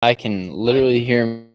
I can literally hear him.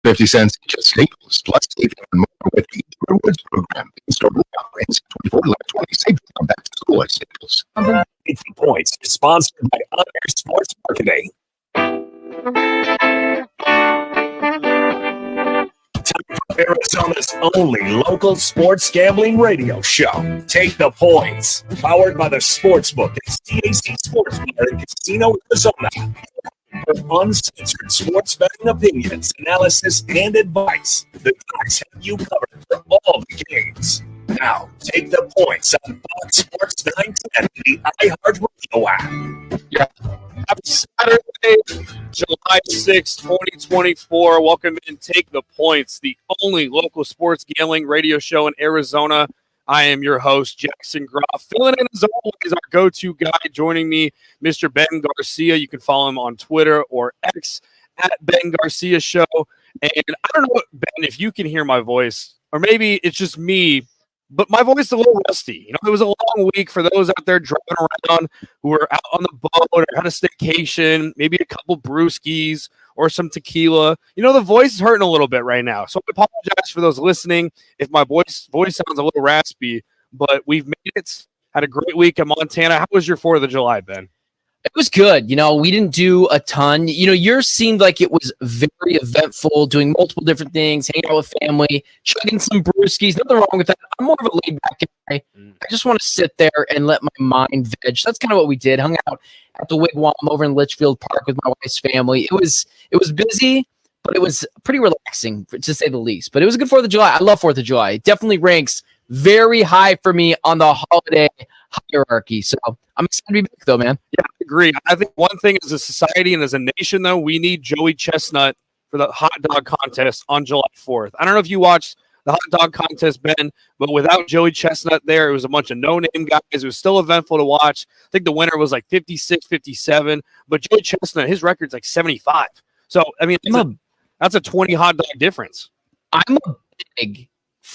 50 cents each at Staples, plus saving on more with the rewards program. In-store now, and 24 20 save on back to school at Staples. 80 points, sponsored by Other Sports Marketing. Time for Arizona's only local sports gambling radio show. Take the Points, powered by the Sportsbook at CAZ Sports Bar in Casino, Arizona. For uncensored sports betting opinions, analysis, and advice, the guys have you covered for all the games. Now, take the Points on Fox Sports 910, the iHeartRadio app. Yeah. Happy Saturday, July 6th, 2024. Welcome in Take the Points, the only local sports gambling radio show in Arizona. I am your host, Jackson Groff. Filling in as always, our go-to guy. Joining me, Mr. Ben Garcia. You can follow him on Twitter or X at Ben Garcia Show. And I don't know, Ben, if you can hear my voice, or maybe it's just me, but my voice is a little rusty. You know, it was a long week for those out there driving around who were out on the boat or had a staycation, maybe a couple brewskis or some tequila. You know, the voice is hurting a little bit right now. So I apologize for those listening if my voice sounds a little raspy, but we've made it. Had a great week in Montana. How was your 4th of July, Ben? It was good. You know, we didn't do a ton. You know, yours seemed like it was very eventful, doing multiple different things, hanging out with family, chugging some brewskis. Nothing wrong with that. I'm more of a laid-back guy. I just want to sit there and let my mind veg. That's kind of what we did. Hung out at the Wigwam over in Litchfield Park with my wife's family. It was busy, but it was pretty relaxing, to say the least. But it was a good 4th of July. I love 4th of July. It definitely ranks very high for me on the holiday hierarchy. So I'm excited to be back, though, man. Yeah, I agree. I think one thing as a society and as a nation, though, we need Joey Chestnut for the hot dog contest on July 4th. I don't know if you watched the hot dog contest, Ben, but without Joey Chestnut there, it was a bunch of no-name guys. It was still eventful to watch. I think the winner was like 56, 57, but Joey Chestnut, his record's like 75. So, I mean, that's a 20 hot dog difference. I'm a big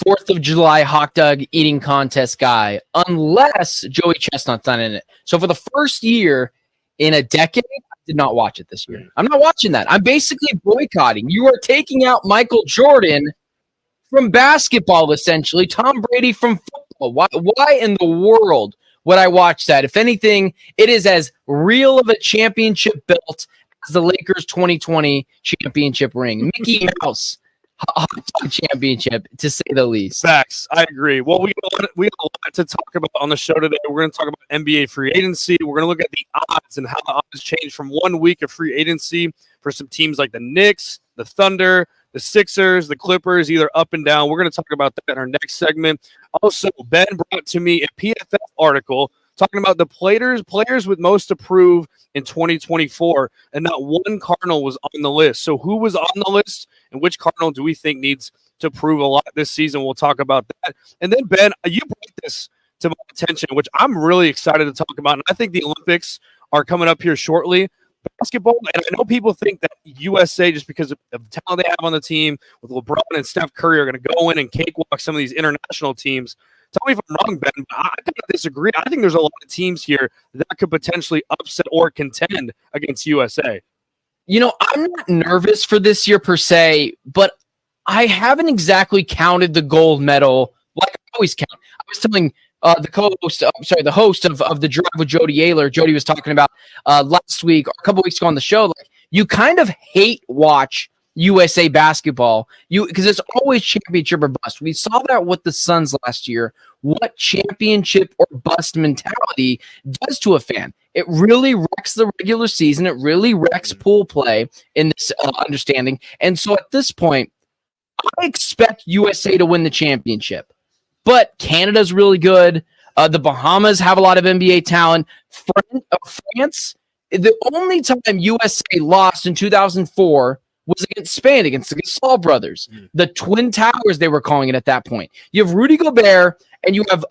4th of July hot dog eating contest guy, unless Joey Chestnut's not in it. So for the first year in a decade, I did not watch it this year. I'm not watching that. I'm basically boycotting. You are taking out Michael Jordan from basketball, essentially. Tom Brady from football. Why in the world would I watch that? If anything, it is as real of a championship belt as the Lakers 2020 championship ring. Mickey Mouse hot dog championship, to say the least. Facts. I agree. Well, we have a lot to talk about on the show today. We're going to talk about NBA free agency. We're going to look at the odds and how the odds changed from 1 week of free agency for some teams like the Knicks, the Thunder, the Sixers, the Clippers, either up and down. We're going to talk about that in our next segment. Also, Ben brought to me a PFF article talking about the players with most to prove in 2024, and not one Cardinal was on the list. So who was on the list, and which Cardinal do we think needs to prove a lot this season? We'll talk about that. And then, Ben, you brought this to my attention, which I'm really excited to talk about, and I think the Olympics are coming up here shortly. Basketball, and I know people think that USA, just because of the talent they have on the team with LeBron and Steph Curry, are going to go in and cakewalk some of these international teams. Tell me if I'm wrong, Ben, but I kind of disagree. I think there's a lot of teams here that could potentially upset or contend against USA. You know, I'm not nervous for this year per se, but I haven't exactly counted the gold medal like I always count. I was telling the host of the Drive with Jody Ayler. Jody was talking about last week or a couple weeks ago on the show. Like, you kind of hate watch USA basketball, because it's always championship or bust. We saw that with the Suns last year. What championship or bust mentality does to a fan. It really wrecks the regular season. It really wrecks pool play in this understanding. And so at this point, I expect USA to win the championship. But Canada's really good. The Bahamas have a lot of NBA talent. France, the only time USA lost in 2004 was against Spain, against the Gasol brothers. The Twin Towers, they were calling it at that point. You have Rudy Gobert and you have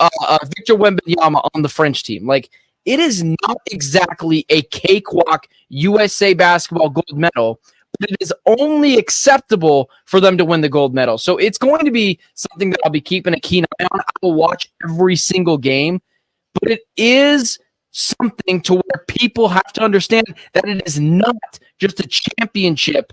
Victor Wembanyama on the French team. Like, it is not exactly a cakewalk USA basketball gold medal, but it is only acceptable for them to win the gold medal. So it's going to be something that I'll be keeping a keen eye on. I will watch every single game, but it is something to where people have to understand that it is not just a championship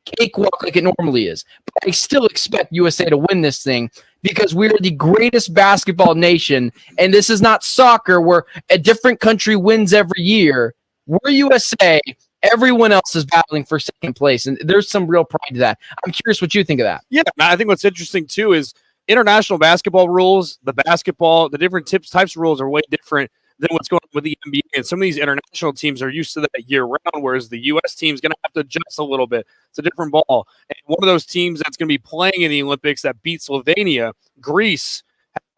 cakewalk like it normally is. But I still expect USA to win this thing because we are the greatest basketball nation, and this is not soccer where a different country wins every year. We're USA. Everyone else is battling for second place, and there's some real pride to that. I'm curious what you think of that. Yeah, I think what's interesting, too, is international basketball rules, the different types of rules are way different than what's going on with the NBA. And some of these international teams are used to that year-round, whereas the U.S. team is going to have to adjust a little bit. It's a different ball. And one of those teams that's going to be playing in the Olympics that beat Slovenia, Greece,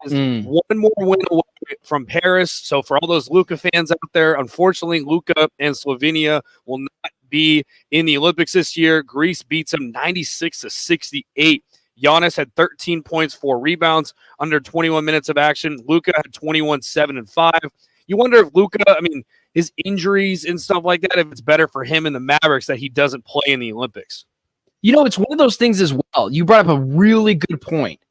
has one more win away from Paris. So for all those Luka fans out there, unfortunately, Luka and Slovenia will not be in the Olympics this year. Greece beats them 96-68. Giannis had 13 points, 4 rebounds, under 21 minutes of action. Luka had 21, 7, and 5. You wonder if Luka, his injuries and stuff like that, if it's better for him and the Mavericks that he doesn't play in the Olympics. It's one of those things as well. You brought up a really good point.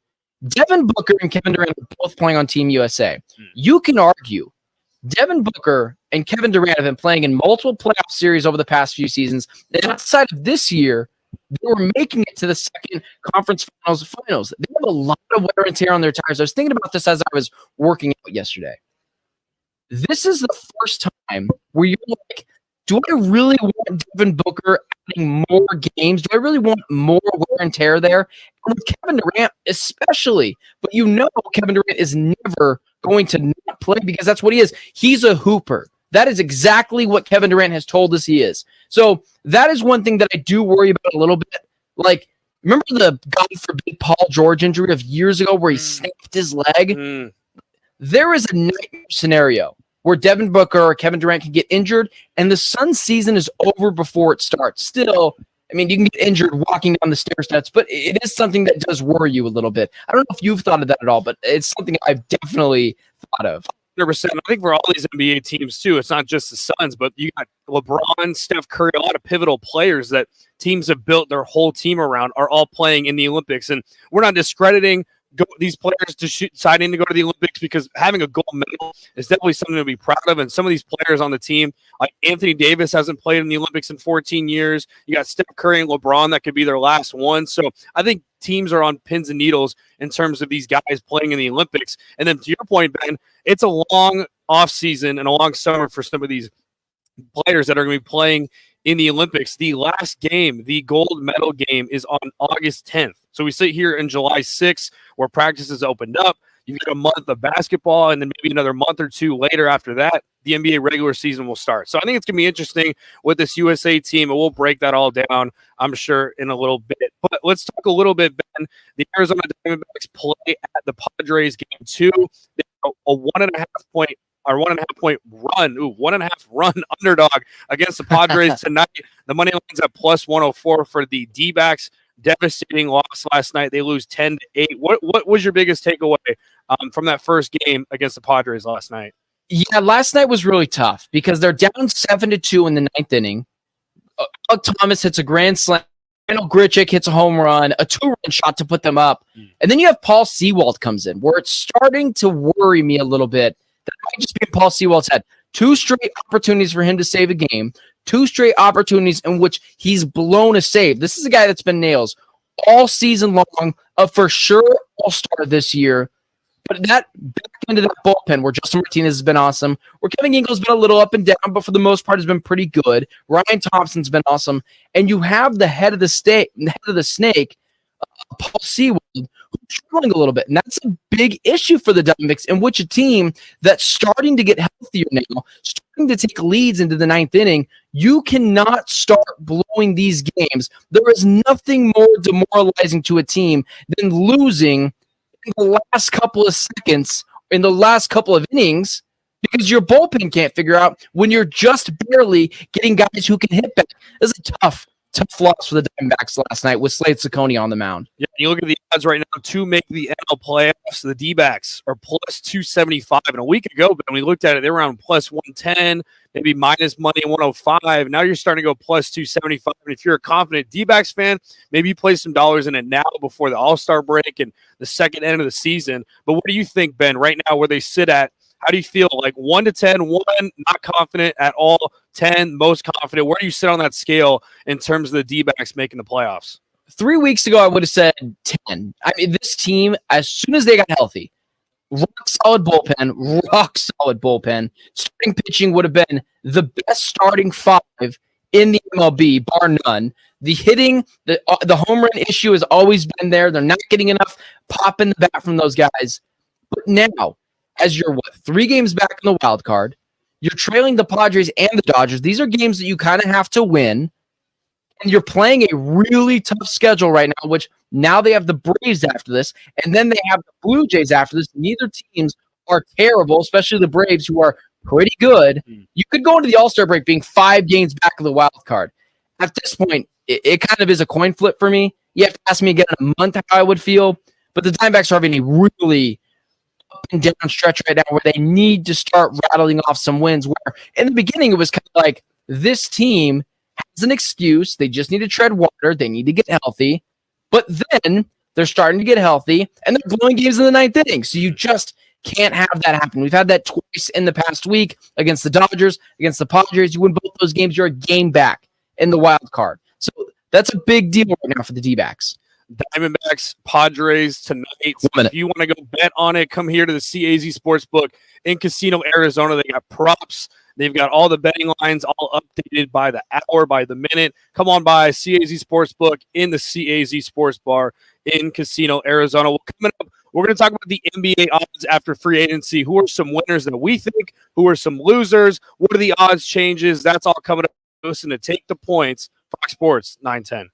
Devin Booker and Kevin Durant are both playing on Team USA. You can argue Devin Booker and Kevin Durant have been playing in multiple playoff series over the past few seasons. And outside of this year, they were making it to the second conference finals. They have a lot of wear and tear on their tires. I was thinking about this as I was working out yesterday. This is the first time where you're like, do I really want Devin Booker adding more games? Do I really want more wear and tear there? And with Kevin Durant especially. But Kevin Durant is never going to not play because that's what he is. He's a hooper. That is exactly what Kevin Durant has told us he is. So that is one thing that I do worry about a little bit. Like, remember the God forbid Paul George injury of years ago where he snapped his leg? There is a nightmare scenario where Devin Booker or Kevin Durant can get injured, and the Suns season is over before it starts. Still, you can get injured walking down the stair steps, but it is something that does worry you a little bit. I don't know if you've thought of that at all, but it's something I've definitely thought of. 100%. I think for all these NBA teams, too, it's not just the Suns, but you got LeBron, Steph Curry, a lot of pivotal players that teams have built their whole team around are all playing in the Olympics. And we're not discrediting these players to sign in to go to the Olympics because having a gold medal is definitely something to be proud of. And some of these players on the team, like Anthony Davis hasn't played in the Olympics in 14 years. You got Steph Curry and LeBron that could be their last one. So I think teams are on pins and needles in terms of these guys playing in the Olympics. And then to your point, Ben, it's a long off season and a long summer for some of these players that are going to be playing in the Olympics. The last game, the gold medal game, is on August 10th. So we sit here in July 6th where practices opened up. You've got a month of basketball, and then maybe another month or two later after that, the NBA regular season will start. So I think it's going to be interesting with this USA team, and we'll break that all down, I'm sure, in a little bit. But let's talk a little bit, Ben. The Arizona Diamondbacks play at the Padres game 2. They have a 1.5 point run, 1.5 run underdog against the Padres tonight. The money line's at plus 104 for the D-backs. Devastating loss last night. They lose 10-8. What was your biggest takeaway from that first game against the Padres last night? Yeah, last night was really tough because they're down 7-2 in the 9th inning. Doug Thomas hits a grand slam. Randall Grichuk hits a home run, a 2-run shot to put them up. And then you have Paul Sewald comes in, where it's starting to worry me a little bit. That might just be Paul Sewald's head. 2 straight opportunities for him to save a game. 2 straight opportunities in which he's blown a save. This is a guy that's been nails. all season long, a for sure all-star this year. But that back end of that bullpen where Justin Martinez has been awesome, where Kevin Ingles has been a little up and down, but for the most part has been pretty good. Ryan Thompson's been awesome. And you have the head of the snake, Paul Sewald, who's struggling a little bit. And that's a big issue for the Diamondbacks, in which a team that's starting to get healthier now, starting to take leads into the ninth inning, you cannot start blowing these games. There is nothing more demoralizing to a team than losing in the last couple of seconds, in the last couple of innings, because your bullpen can't figure out when you're just barely getting guys who can hit back. This is a tough loss for the Diamondbacks last night with Slade Ciccone on the mound. Yeah, you look at the odds right now to make the NL playoffs. The D-backs are plus 275. And a week ago, when we looked at it, they were around plus 110, maybe minus money 105. Now you're starting to go plus 275. And if you're a confident D-backs fan, maybe you play some dollars in it now before the All-Star break and the second end of the season. But what do you think, Ben, right now where they sit at? How do you feel? Like 1 to 10, 1, not confident at all, 10, most confident. Where do you sit on that scale in terms of the D-backs making the playoffs? 3 weeks ago, I would have said 10. I mean, this team, as soon as they got healthy, rock solid bullpen. Starting pitching would have been the best starting five in the MLB, bar none. The hitting, the home run issue has always been there. They're not getting enough pop in the bat from those guys. But now, as you're 3 games back in the wild card, you're trailing the Padres and the Dodgers. These are games that you kind of have to win. And you're playing a really tough schedule right now, which now they have the Braves after this, and then they have the Blue Jays after this. Neither teams are terrible, especially the Braves, who are pretty good. You could go into the All-Star break being 5 games back of the wild card. At this point, it kind of is a coin flip for me. You have to ask me again in a month how I would feel. But the Diamondbacks are having a really up and down stretch right now where they need to start rattling off some wins, where in the beginning it was kind of like this team has an excuse. They just need to tread water. They need to get healthy. But then they're starting to get healthy, and they're blowing games in the ninth inning. So you just can't have that happen. We've had that twice in the past week against the Dodgers, against the Padres. You win both those games, you're a game back in the wild card. So that's a big deal right now for the D-backs. Diamondbacks, Padres tonight. If you want to go bet on it, come here to the CAZ Sportsbook in Casino, Arizona. They got props. They've got all the betting lines all updated by the hour, by the minute. Come on by CAZ Sportsbook in the CAZ Sports Bar in Casino, Arizona. Well, coming up, we're going to talk about the NBA odds after free agency. Who are some winners that we think? Who are some losers? What are the odds changes? That's all coming up. Listen to Take the Points, Fox Sports 910.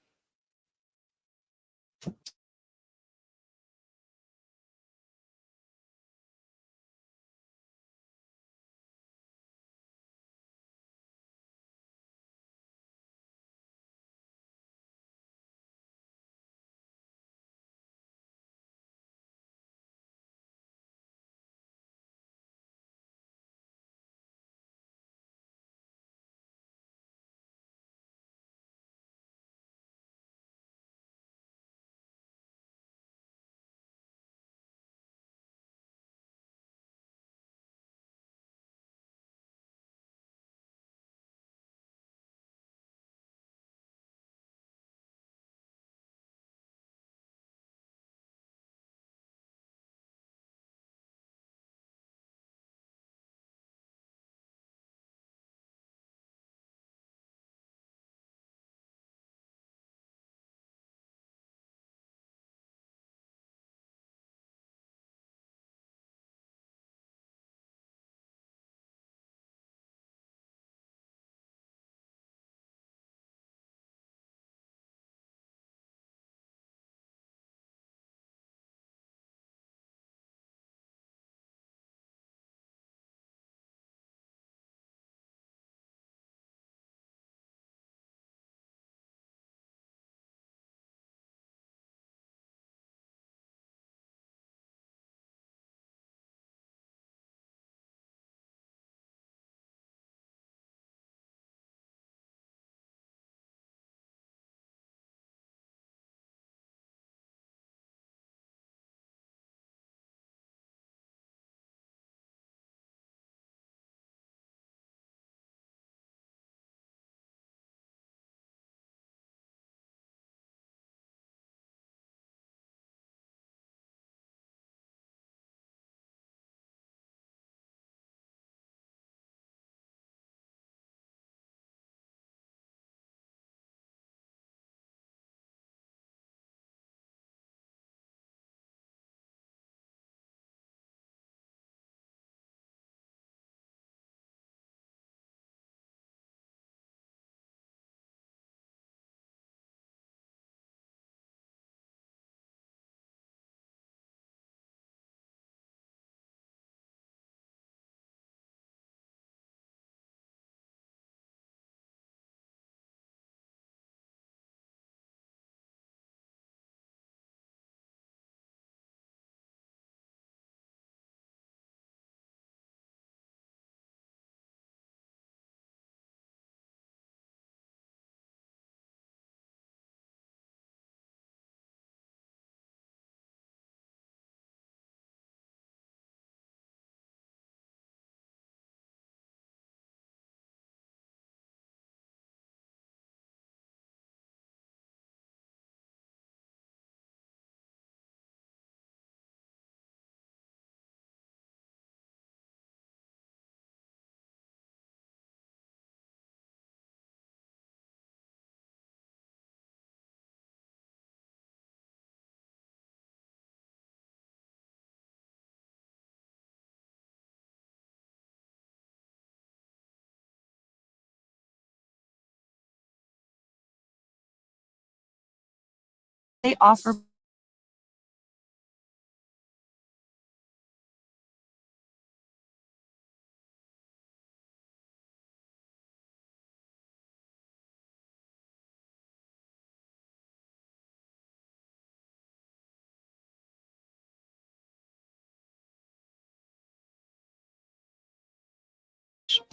they offer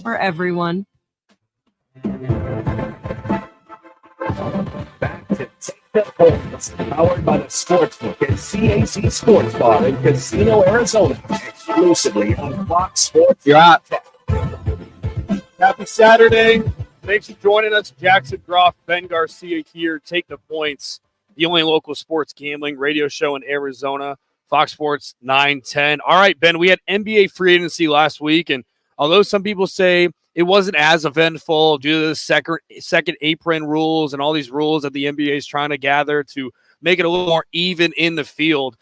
for everyone. Back to Take the Points, powered by the Sportsbook at CAZ Sports Bar in Casino, Arizona, exclusively on Fox Sports. You're out. Happy Saturday. Thanks for joining us. Jackson Groff, Ben Garcia here. Take the Points, the only local sports gambling radio show in Arizona. Fox Sports 910. All right, Ben, we had NBA free agency last week, and although some people say it wasn't as eventful due to the second apron rules and all these rules that the NBA is trying to gather to make it a little more even in the field,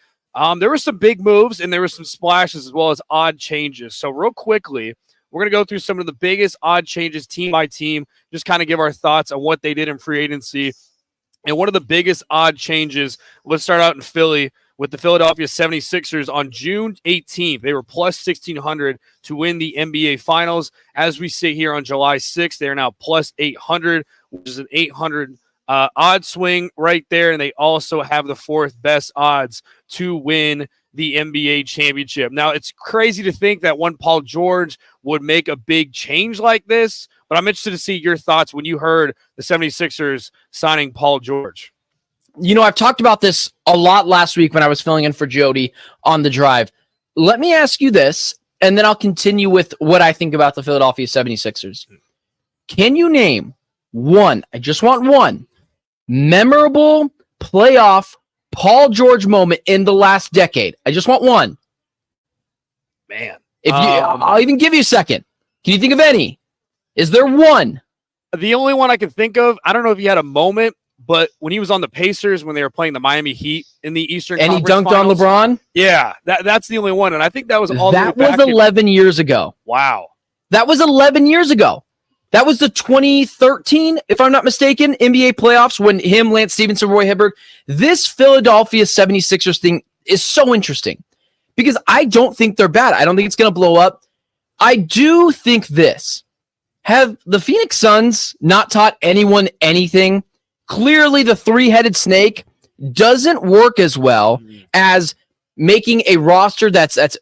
there were some big moves and there were some splashes as well as odd changes. So real quickly, we're going to go through some of the biggest odd changes team by team, just kind of give our thoughts on what they did in free agency. And one of the biggest odd changes, let's start out in Philly with the Philadelphia 76ers on June 18th. They were plus 1,600 to win the NBA Finals. As we sit here on July 6th, they are now plus 800, which is an 800 odd swing right there. And they also have the fourth best odds to win the NBA championship. Now, it's crazy to think that one Paul George would make a big change like this, but I'm interested to see your thoughts when you heard the 76ers signing Paul George. You know, I've talked about this a lot last week when I was filling in for Jody on the drive. Let me ask you this, and then I'll continue with what I think about the Philadelphia 76ers. Can you name one, I just want one, memorable playoff Paul George moment in the last decade? I just want one. Man. I'll even give you a second. Can you think of any? Is there one? The only one I can think of, I don't know if he had a moment, but when he was on the Pacers when they were playing the Miami Heat in the Eastern And Conference he dunked Finals, on LeBron? Yeah, that's the only one. And I think that was all That the way was back 11 years ago. Wow. That was 11 years ago. That was the 2013, if I'm not mistaken, NBA playoffs when him, Lance Stevenson, Roy Hibbert. This Philadelphia 76ers thing is so interesting because I don't think they're bad. I don't think it's going to blow up. I do think this. Have the Phoenix Suns not taught anyone anything? Clearly, the three-headed snake doesn't work as well as making a roster that's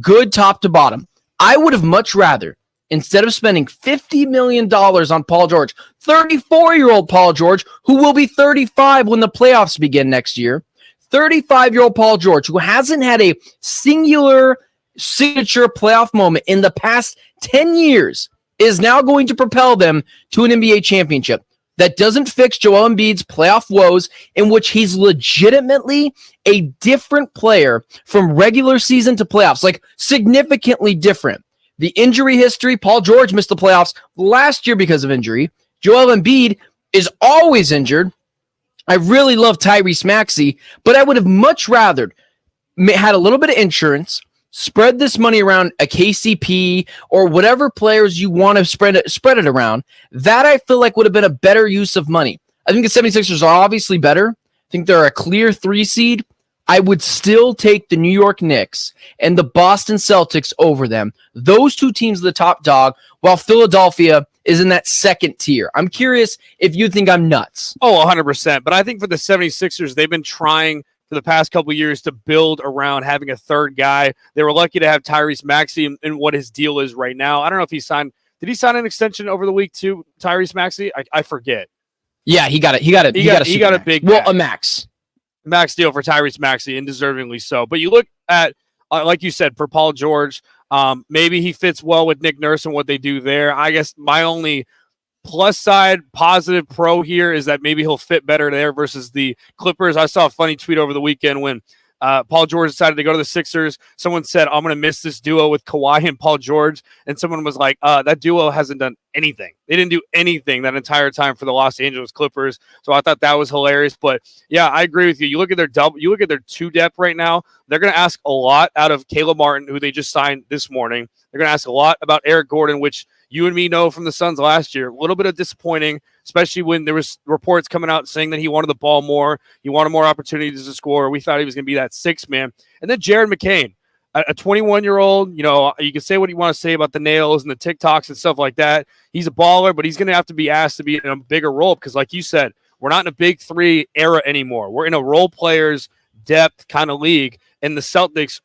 good top to bottom. I would have much rather, instead of spending $50 million on Paul George, 34-year-old Paul George, who will be 35 when the playoffs begin next year, 35-year-old Paul George, who hasn't had a singular signature playoff moment in the past 10 years, is now going to propel them to an NBA championship. That doesn't fix Joel Embiid's playoff woes, in which he's legitimately a different player from regular season to playoffs, like significantly different. The injury history, Paul George missed the playoffs last year because of injury. Joel Embiid is always injured. I really love Tyrese Maxey, but I would have much rather had a little bit of insurance, spread this money around a KCP or whatever players you want to spread it around. That I feel like would have been a better use of money. I think the 76ers are obviously better. I think they're a clear 3 seed. I would still take the New York Knicks and the Boston Celtics over them. Those two teams are the top dog, while Philadelphia is in that second tier. I'm curious if you think I'm nuts. Oh, 100%. But I think for the 76ers, they've been trying for the past couple of years to build around having a third guy. They were lucky to have Tyrese Maxey and what his deal is right now. I don't know if he signed. Did he sign an extension over the week too, Tyrese Maxey? I forget. Yeah, he got it. He got a big a max deal for Tyrese Maxey, and deservingly so. But you look at, like you said, for Paul George, maybe he fits well with Nick Nurse and what they do there. I guess my only plus side positive pro here is that maybe he'll fit better there versus the Clippers. I saw a funny tweet over the weekend when Paul George decided to go to the Sixers. Someone said, I'm going to miss this duo with Kawhi and Paul George. And someone was like, that duo hasn't done anything. They didn't do anything that entire time for the Los Angeles Clippers. So I thought that was hilarious. But yeah, I agree with you. You look at their 2 depth right now. They're going to ask a lot out of Caleb Martin, who they just signed this morning. They're going to ask a lot about Eric Gordon, which you and me know from the Suns last year, a little bit of disappointing, especially when there was reports coming out saying that he wanted the ball more. He wanted more opportunities to score. We thought he was going to be that sixth man. And then Jared McCain, a 21-year-old, you can say what you want to say about the nails and the TikToks and stuff like that. He's a baller, but he's going to have to be asked to be in a bigger role because, like you said, we're not in a big three era anymore. We're in a role players depth kind of league. And the Celtics,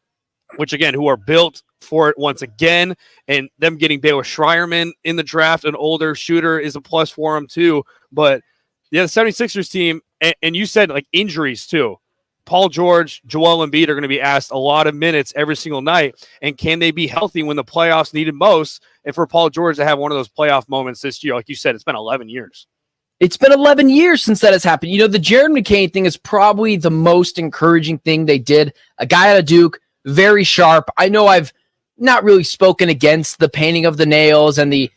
which, again, who are built for it once again, and them getting Baylor Schreierman in the draft, an older shooter, is a plus for them too. But yeah, the 76ers team, and you said like injuries too. Paul George, Joel Embiid are going to be asked a lot of minutes every single night. And can they be healthy when the playoffs needed most? And for Paul George to have one of those playoff moments this year, like you said, it's been 11 years. It's been 11 years since that has happened. The Jared McCain thing is probably the most encouraging thing they did. A guy out of Duke, very sharp. I know I've not really spoken against the painting of the nails and the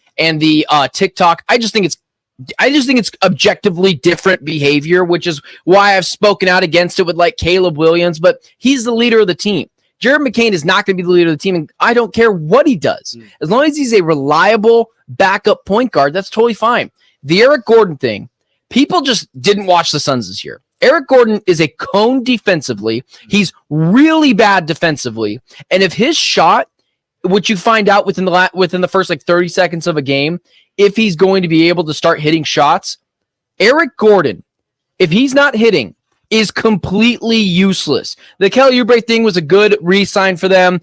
TikTok. I just think it's objectively different behavior, which is why I've spoken out against it with like Caleb Williams, but he's the leader of the team. Jared McCain is not going to be the leader of the team, and I don't care what he does. As long as he's a reliable backup point guard, that's totally fine. The Eric Gordon thing, people just didn't watch the Suns this year. Eric Gordon is a cone defensively. He's really bad defensively, and if his shot, which you find out within the first like 30 seconds of a game, if he's going to be able to start hitting shots, Eric Gordon, if he's not hitting, is completely useless. The Kelly Oubre thing was a good re-sign for them.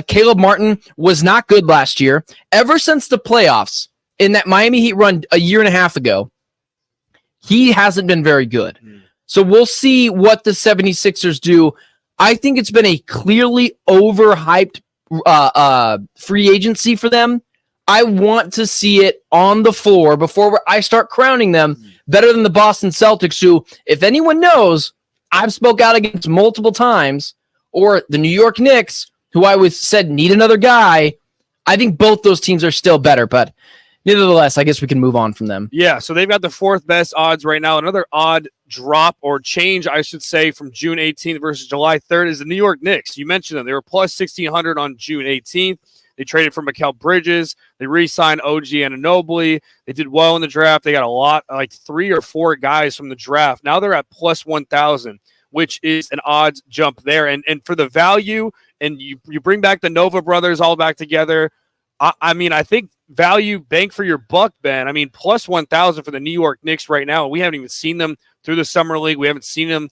Caleb Martin was not good last year. Ever since the playoffs in that Miami Heat run a year and a half ago, he hasn't been very good. So we'll see what the 76ers do. I think it's been a clearly overhyped free agency for them. I want to see it on the floor before I start crowning them better than the Boston Celtics, who, if anyone knows, I've spoke out against multiple times, or the New York Knicks, who I said need another guy. I think both those teams are still better, but nevertheless, I guess we can move on from them. Yeah, so they've got the fourth best odds right now. Another odd drop or change, I should say, from June 18th versus July 3rd is the New York Knicks. You mentioned them. They were plus 1,600 on June 18th. They traded for Mikal Bridges. They re-signed OG Anunoby. They did well in the draft. They got a lot, like 3 or 4 guys from the draft. Now they're at plus 1,000, which is an odds jump there. And for the value, and you bring back the Nova brothers all back together, I think value, bang for your buck, Ben. I mean, plus 1,000 for the New York Knicks right now. We haven't even seen them through the summer league. We haven't seen them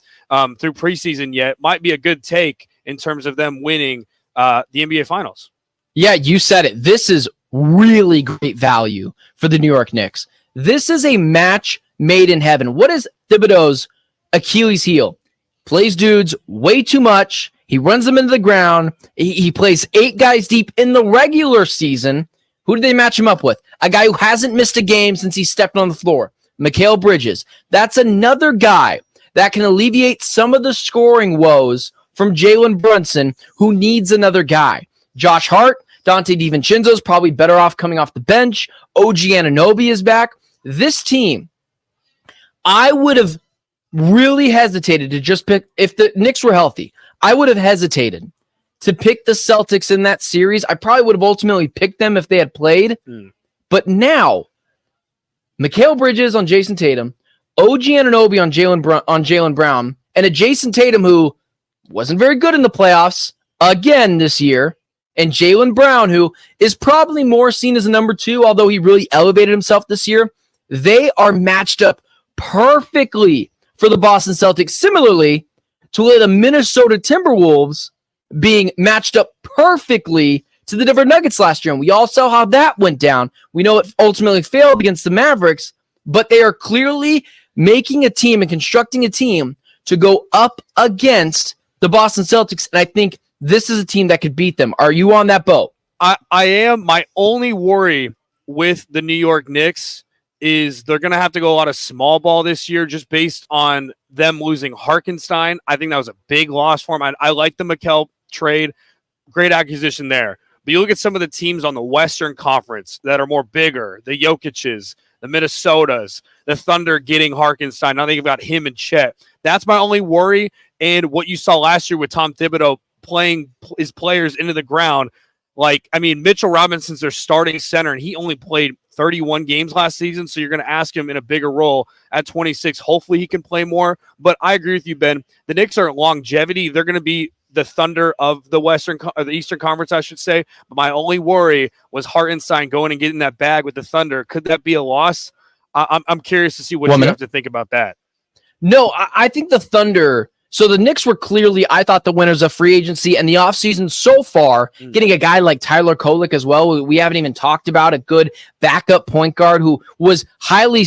through preseason yet. Might be a good take in terms of them winning the NBA Finals. Yeah, you said it. This is really great value for the New York Knicks. This is a match made in heaven. What is Thibodeau's Achilles heel? Plays dudes way too much. He runs them into the ground. He plays 8 guys deep in the regular season. Who did they match him up with? A guy who hasn't missed a game since he stepped on the floor. Mikal Bridges. That's another guy that can alleviate some of the scoring woes from Jalen Brunson, who needs another guy. Josh Hart, Dante DiVincenzo is probably better off coming off the bench. OG Anunoby is back. This team, I would have really hesitated to just pick, if the Knicks were healthy, I would have hesitated to pick the Celtics in that series. I probably would have ultimately picked them if they had played. But now, Mikal Bridges on Jason Tatum, OG Anunoby on Jaylen Brown, and a Jason Tatum who wasn't very good in the playoffs again this year, and Jaylen Brown, who is probably more seen as a number 2, although he really elevated himself this year. They are matched up perfectly for the Boston Celtics, similarly to the Minnesota Timberwolves being matched up perfectly to the Denver Nuggets last year. And we all saw how that went down. We know it ultimately failed against the Mavericks, but they are clearly making a team and constructing a team to go up against the Boston Celtics. And I think this is a team that could beat them. Are you on that boat? I am. My only worry with the New York Knicks is they're going to have to go a lot of small ball this year just based on them losing Hartenstein. I think that was a big loss for him. I like the Mikal trade. Great acquisition there. But you look at some of the teams on the Western Conference that are more bigger, the Jokic's, the Minnesotas, the Thunder getting Hartenstein. Now they've got him and Chet. That's my only worry. And what you saw last year with Tom Thibodeau playing his players into the ground, Like, I mean, Mitchell Robinson's their starting center, and he only played 31 games last season, so you're going to ask him in a bigger role at 26. Hopefully he can play more, but I agree with you, Ben. The Knicks are longevity. They're going to be the Thunder of the the Eastern Conference, I should say. But my only worry was Hartenstein going and getting that bag with the Thunder. Could that be a loss? I'm curious to see what you have to think about that. No, I think the Thunder. So the Knicks were clearly, I thought, the winners of free agency and the offseason so far, getting a guy like Tyler Kolek as well. We haven't even talked about a good backup point guard who was highly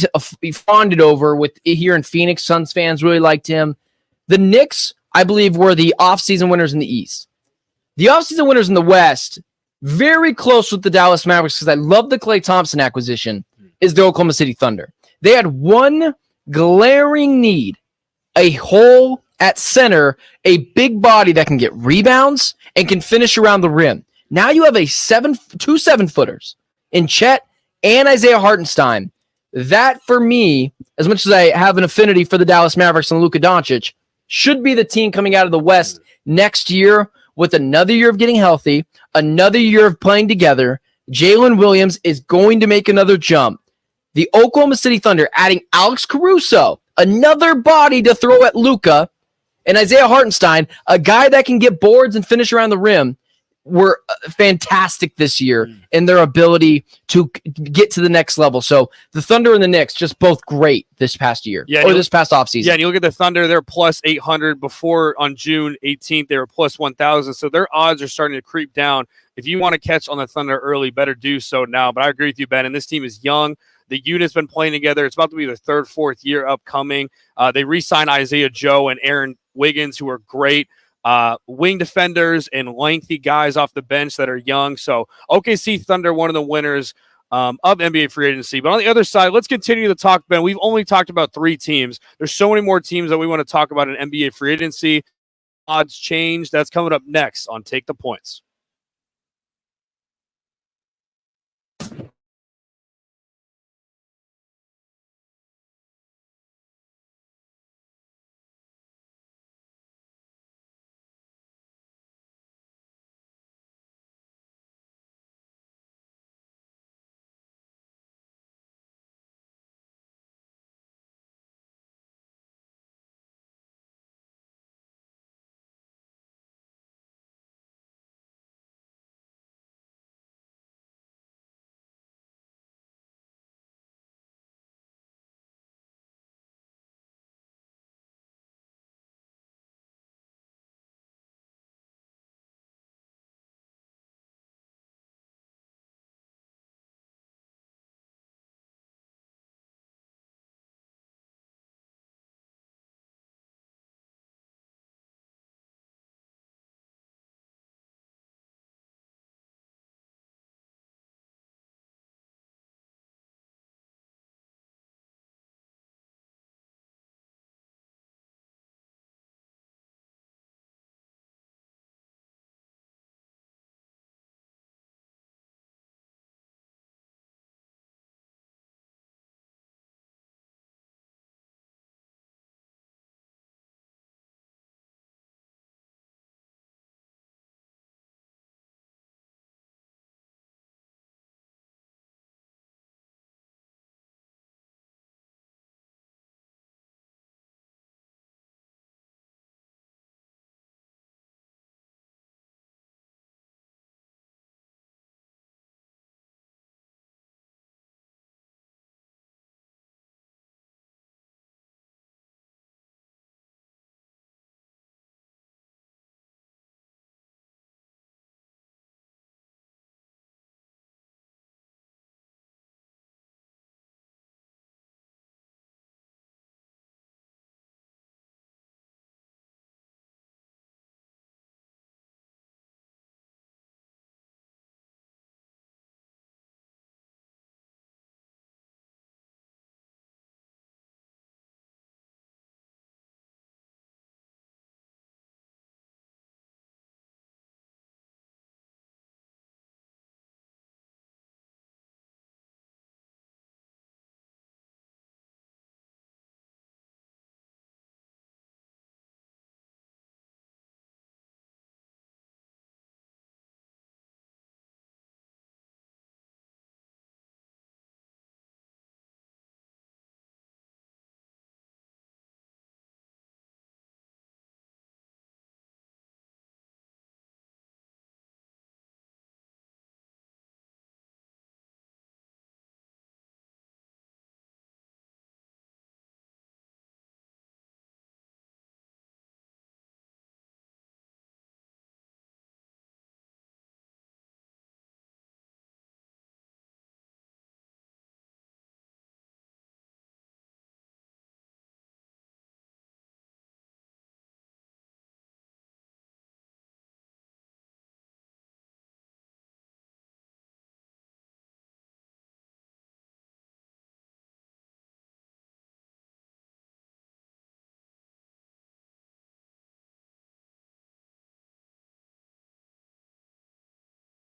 fonded over with here in Phoenix. Suns fans really liked him. The Knicks, I believe, were the offseason winners in the East. The offseason winners in the West, very close with the Dallas Mavericks because I love the Klay Thompson acquisition, is the Oklahoma City Thunder. They had one glaring need, a hole at center, a big body that can get rebounds and can finish around the rim. Now you have two 7-footers in Chet and Isaiah Hartenstein. That, for me, as much as I have an affinity for the Dallas Mavericks and Luka Doncic, should be the team coming out of the West next year with another year of getting healthy, another year of playing together. Jalen Williams is going to make another jump. The Oklahoma City Thunder adding Alex Caruso, another body to throw at Luka, and Isaiah Hartenstein, a guy that can get boards and finish around the rim, were fantastic this year in their ability to get to the next level. So the Thunder and the Knicks, just both great this past year, or this past offseason. Yeah, and you look at the Thunder, they're plus 800. Before on June 18th, they were plus 1,000. So their odds are starting to creep down. If you want to catch on the Thunder early, better do so now. But I agree with you, Ben, and this team is young. The unit's been playing together. It's about to be their third, fourth year upcoming. They re-signed Isaiah Joe and Aaron Wiggins, who are great wing defenders and lengthy guys off the bench that are young. So OKC Thunder, one of the winners of NBA free agency. But on the other side, let's continue to talk, Ben. We've only talked about 3 teams. There's so many more teams that we want to talk about in NBA free agency. Odds change. That's coming up next on Take the Points.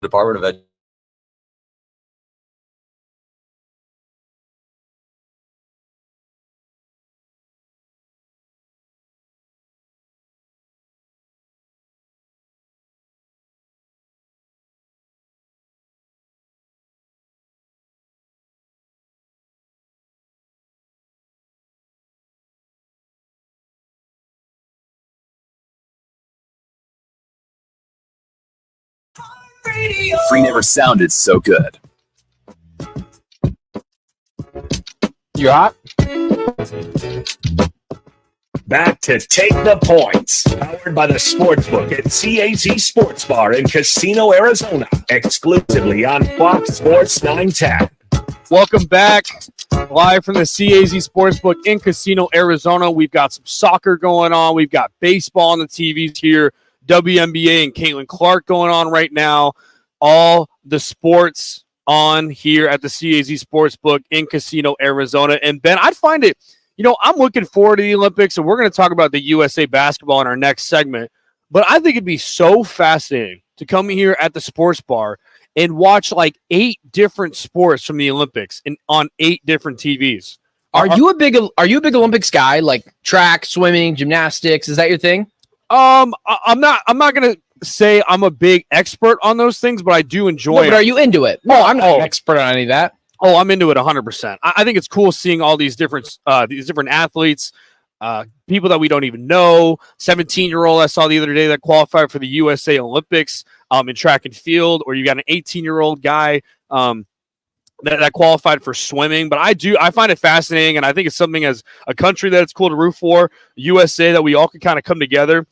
Department of Education. Free never sounded so good. You hot? Back to Take the Points, powered by the Sportsbook at CAZ Sports Bar in Casino, Arizona, exclusively on Fox Sports 910. Welcome back, live from the CAZ Sportsbook in Casino, Arizona. We've got some soccer going on. We've got baseball on the TVs here, WNBA and Caitlin Clark going on right now. All the sports on here at the CAZ Sportsbook in Casino, Arizona. And Ben, I'd find it, I'm looking forward to the Olympics, and we're going to talk about the USA basketball in our next segment. But I think it'd be so fascinating to come here at the sports bar and watch like 8 different sports from the Olympics and on 8 different TVs. Are you a big Olympics guy? Like track, swimming, gymnastics? Is that your thing? I'm not going to say I'm a big expert on those things, but I do enjoy it. But are you into it? No, I'm not an expert on any of that. Oh, I'm into it 100%. I think it's cool seeing all these different athletes, people that we don't even know. 17-year-old I saw the other day that qualified for the USA Olympics in track and field, or you got an 18-year-old guy that qualified for swimming. But I find it fascinating, and I think it's something as a country that it's cool to root for, USA, that we all can kind of come together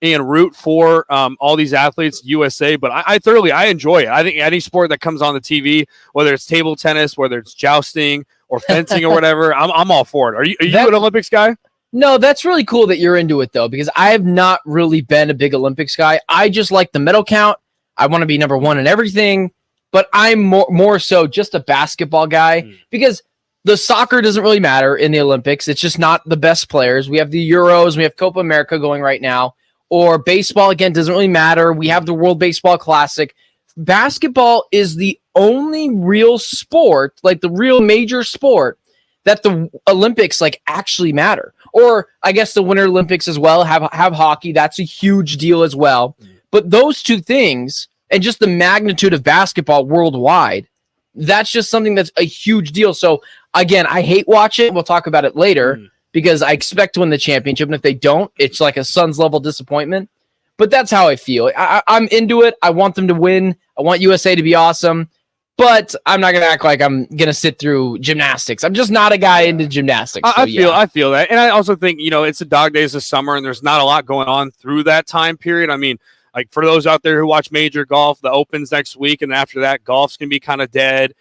and root for all these athletes, USA. But I thoroughly enjoy it. I think any sport that comes on the TV, whether it's table tennis, whether it's jousting or fencing or whatever, I'm all for it. Are you an Olympics guy? No, that's really cool that you're into it, though, because I have not really been a big Olympics guy. I just like the medal count. I want to be number one in everything, but I'm more so just a basketball guy because the soccer doesn't really matter in the Olympics. It's just not the best players. We have the Euros. We have Copa America going right now. Or baseball, again, doesn't really matter. We have the World Baseball Classic. Basketball is the only real sport, like the real major sport, that the Olympics like actually matter. Or I guess the Winter Olympics as well have hockey. That's a huge deal as well. But those two things, and just the magnitude of basketball worldwide, that's just something that's a huge deal. So again, I hate watching. We'll talk about it later. Because I expect to win the championship, and if they don't, it's like a Suns level disappointment. But that's how I feel. I'm into it. I want them to win. I want USA to be awesome. But I'm not going to act like I'm going to sit through gymnastics. I'm just not a guy into gymnastics. I feel that. And I also think, it's a dog days of summer, and there's not a lot going on through that time period. I mean, like for those out there who watch major golf, the Opens next week, and after that, golf's going to be kind of dead.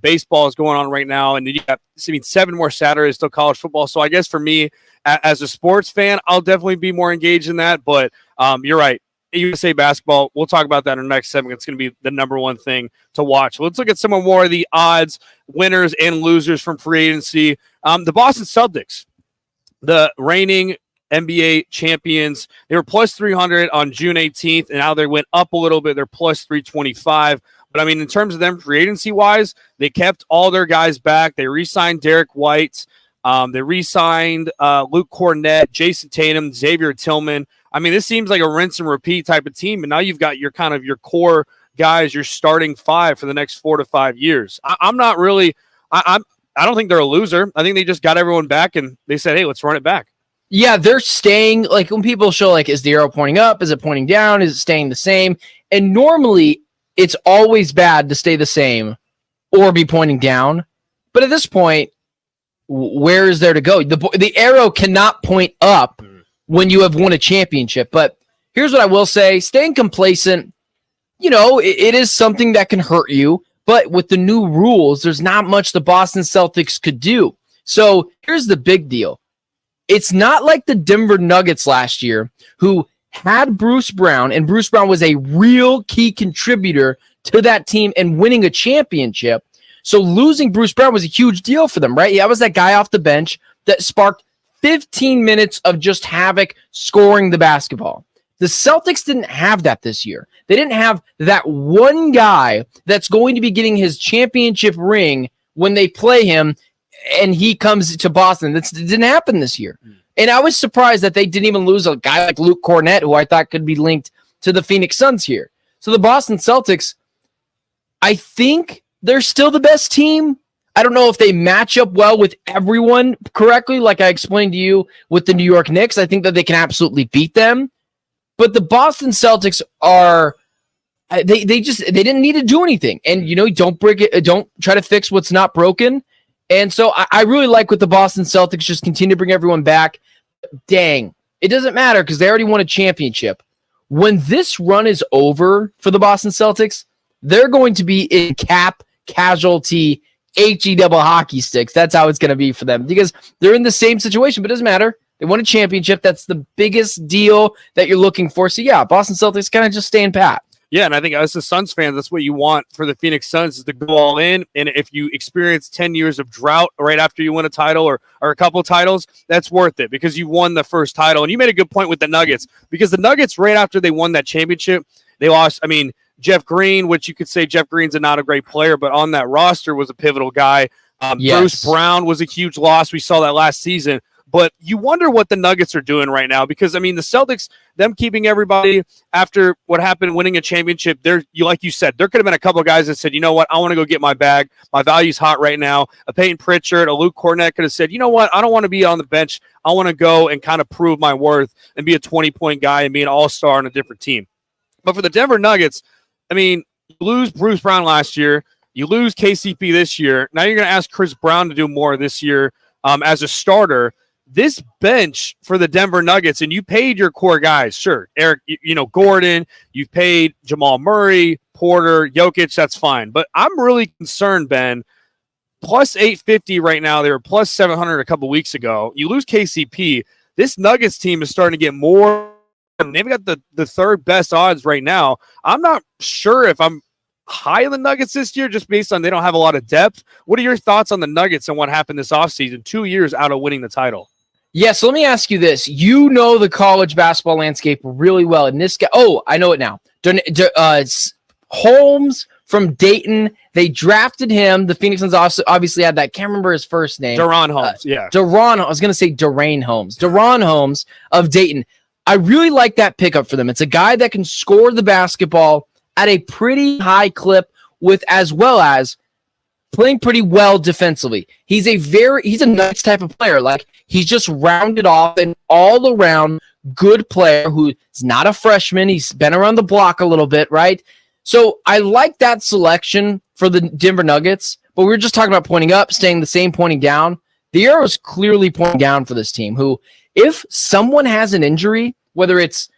Baseball is going on right now, and then you got 7 more Saturdays till college football. So I guess for me, as a sports fan, I'll definitely be more engaged in that. But you're right. USA basketball, we'll talk about that in our next segment. It's going to be the number one thing to watch. Let's look at some more of the odds, winners and losers from free agency. The Boston Celtics, the reigning NBA champions, they were plus 300 on June 18th, and now they went up a little bit. They're plus 325. But, I mean, in terms of them free agency-wise, they kept all their guys back. They re-signed Derek White. They re-signed Luke Cornett, Jason Tatum, Xavier Tillman. I mean, this seems like a rinse and repeat type of team, and now you've got your core guys, your starting 5 for the next 4 to 5 years. I'm not really I don't think they're a loser. I think they just got everyone back, and they said, hey, let's run it back. Yeah, they're staying, like when people show, like, is the arrow pointing up? Is it pointing down? Is it staying the same? And normally, it's always bad to stay the same or be pointing down. But at this point, where is there to go? The arrow cannot point up when you have won a championship. But here's what I will say. Staying complacent, it is something that can hurt you. But with the new rules, there's not much the Boston Celtics could do. So here's the big deal. It's not like the Denver Nuggets last year who had Bruce Brown, and Bruce Brown was a real key contributor to that team and winning a championship. So losing Bruce Brown was a huge deal for them, right? Yeah, I was that guy off the bench that sparked 15 minutes of just havoc scoring the basketball. The Celtics didn't have that this year. They didn't have that one guy that's going to be getting his championship ring when they play him and he comes to Boston. That didn't happen this year. And I was surprised that they didn't even lose a guy like Luke Cornett, who I thought could be linked to the Phoenix Suns here. So the Boston Celtics, I think they're still the best team. I don't know if they match up well with everyone correctly, like I explained to you with the New York Knicks. I think that they can absolutely beat them. But the Boston Celtics are they didn't need to do anything. And don't break it, don't try to fix what's not broken. And so I really like what the Boston Celtics just continue to bring everyone back. Dang, it doesn't matter because they already won a championship. When this run is over for the Boston Celtics, they're going to be in cap casualty double hockey sticks. That's how it's going to be for them because they're in the same situation, but it doesn't matter. They won a championship. That's the biggest deal that you're looking for. So yeah, Boston Celtics kind of just staying pat. Yeah, and I think as a Suns fan, that's what you want for the Phoenix Suns is to go all in. And if you experience 10 years of drought right after you win a title or a couple of titles, that's worth it because you won the first title. And you made a good point with the Nuggets because the Nuggets, right after they won that championship, they lost. I mean, Jeff Green, which you could say Jeff Green's not a great player, but on that roster was a pivotal guy. Yes. Bruce Brown was a huge loss. We saw that last season. But you wonder what the Nuggets are doing right now because, I mean, the Celtics, them keeping everybody after what happened winning a championship, like you said, there could have been a couple of guys that said, you know what, I want to go get my bag. My value's hot right now. A Peyton Pritchard, a Luke Cornett could have said, you know what, I don't want to be on the bench. I want to go and kind of prove my worth and be a 20-point guy and be an all-star on a different team. But for the Denver Nuggets, I mean, you lose Bruce Brown last year. You lose KCP this year. Now you're going to ask Chris Brown to do more this year as a starter. This bench for the Denver Nuggets, and you paid your core guys, sure, Eric, Gordon, you've paid Jamal Murray, Porter, Jokic, that's fine. But I'm really concerned, Ben, plus 850 right now. They were plus 700 a couple weeks ago. You lose KCP. This Nuggets team is starting to get more. They've got the third best odds right now. I'm not sure if I'm high in the Nuggets this year just based on they don't have a lot of depth. What are your thoughts on the Nuggets and what happened this offseason, 2 years out of winning the title? Yeah, so let me ask you this. You know the college basketball landscape really well. And this guy, I know it now. Holmes from Dayton. They drafted him. The Phoenix Suns obviously had that. Can't remember his first name. Deron Holmes, yeah. I was going to say Darain Holmes. Deron Holmes of Dayton. I really like that pickup for them. It's a guy that can score the basketball at a pretty high clip with as well as playing pretty well defensively. He's a nice type of player. Like he's just rounded off an all around good player who's not a freshman. He's been around the block a little bit, right? So I like that selection for the Denver Nuggets, but we were just talking about pointing up, staying the same, pointing down. The arrow is clearly pointing down for this team who, if someone has an injury, whether it's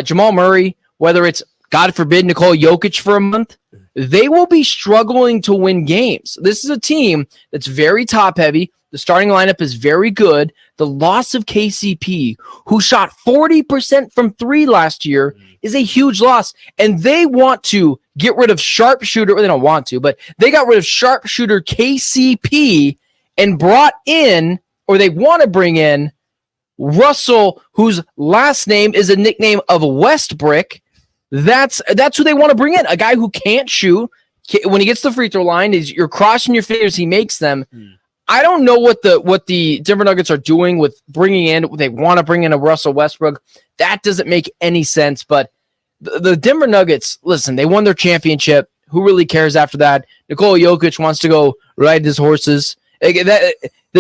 Jamal Murray, whether it's, God forbid, Nikola Jokic for a month, they will be struggling to win games. This is a team that's very top-heavy. The starting lineup is very good. The loss of KCP, who shot 40% from three last year, is a huge loss. And they want to get rid of sharpshooter. Well, they don't want to, but they got rid of sharpshooter KCP and brought in, or they want to bring in, Russell, whose last name is a nickname of Westbrick. That's who they want to bring in, a guy who can't shoot. When he gets the free throw line, you're crossing your fingers he makes them. I don't know what the Denver Nuggets are doing with bringing in. They want to bring in a Russell Westbrook. That doesn't make any sense. But the Denver Nuggets, listen, they won their championship. Who really cares after that? Nikola Jokic wants to go ride his horses. The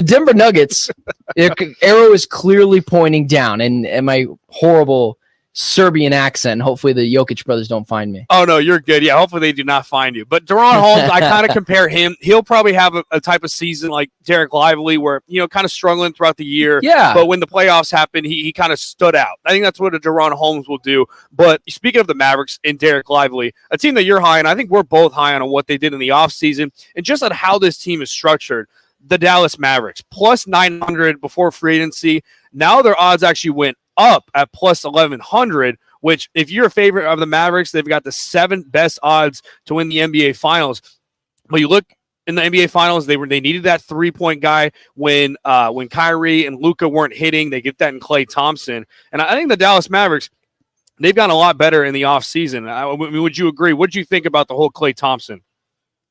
Denver Nuggets, arrow is clearly pointing down. And my horrible Serbian accent. Hopefully the Jokic brothers don't find me. Oh, no, you're good. Yeah, hopefully they do not find you. But Deron Holmes, I kind of compare him. He'll probably have a type of season like Derek Lively where, kind of struggling throughout the year. Yeah. But when the playoffs happen, he kind of stood out. I think that's what a Deron Holmes will do. But speaking of the Mavericks and Derek Lively, a team that you're high on, I think we're both high on what they did in the offseason and just on how this team is structured. The Dallas Mavericks, plus 900 before free agency. Now their odds actually went up at plus 1,100, which if you're a favorite of the Mavericks, they've got the 7th best odds to win the NBA Finals. But you look in the NBA Finals, they needed that 3-point guy when Kyrie and Luka weren't hitting. They get that in Klay Thompson. And I think the Dallas Mavericks, they've gotten a lot better in the offseason. I mean, would you agree? What do you think about the whole Klay Thompson?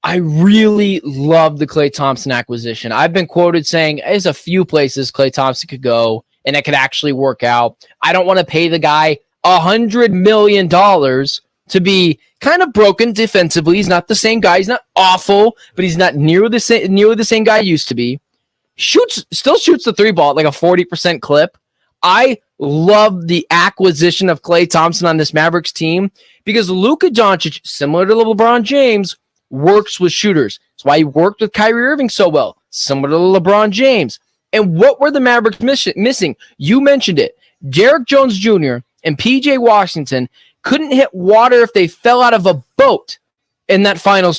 I really love the Klay Thompson acquisition. I've been quoted saying there's a few places Klay Thompson could go and it could actually work out. I don't want to pay the guy $100 million to be kind of broken defensively. He's not the same guy. He's not awful, but he's not nearly the same guy he used to be. Still shoots the three ball at like a 40% clip. I love the acquisition of Klay Thompson on this Mavericks team because Luka Doncic, similar to LeBron James, works with shooters. That's why he worked with Kyrie Irving so well, similar to LeBron James. And what were the Mavericks missing? You mentioned it. Derrick Jones Jr. and PJ Washington couldn't hit water if they fell out of a boat in that finals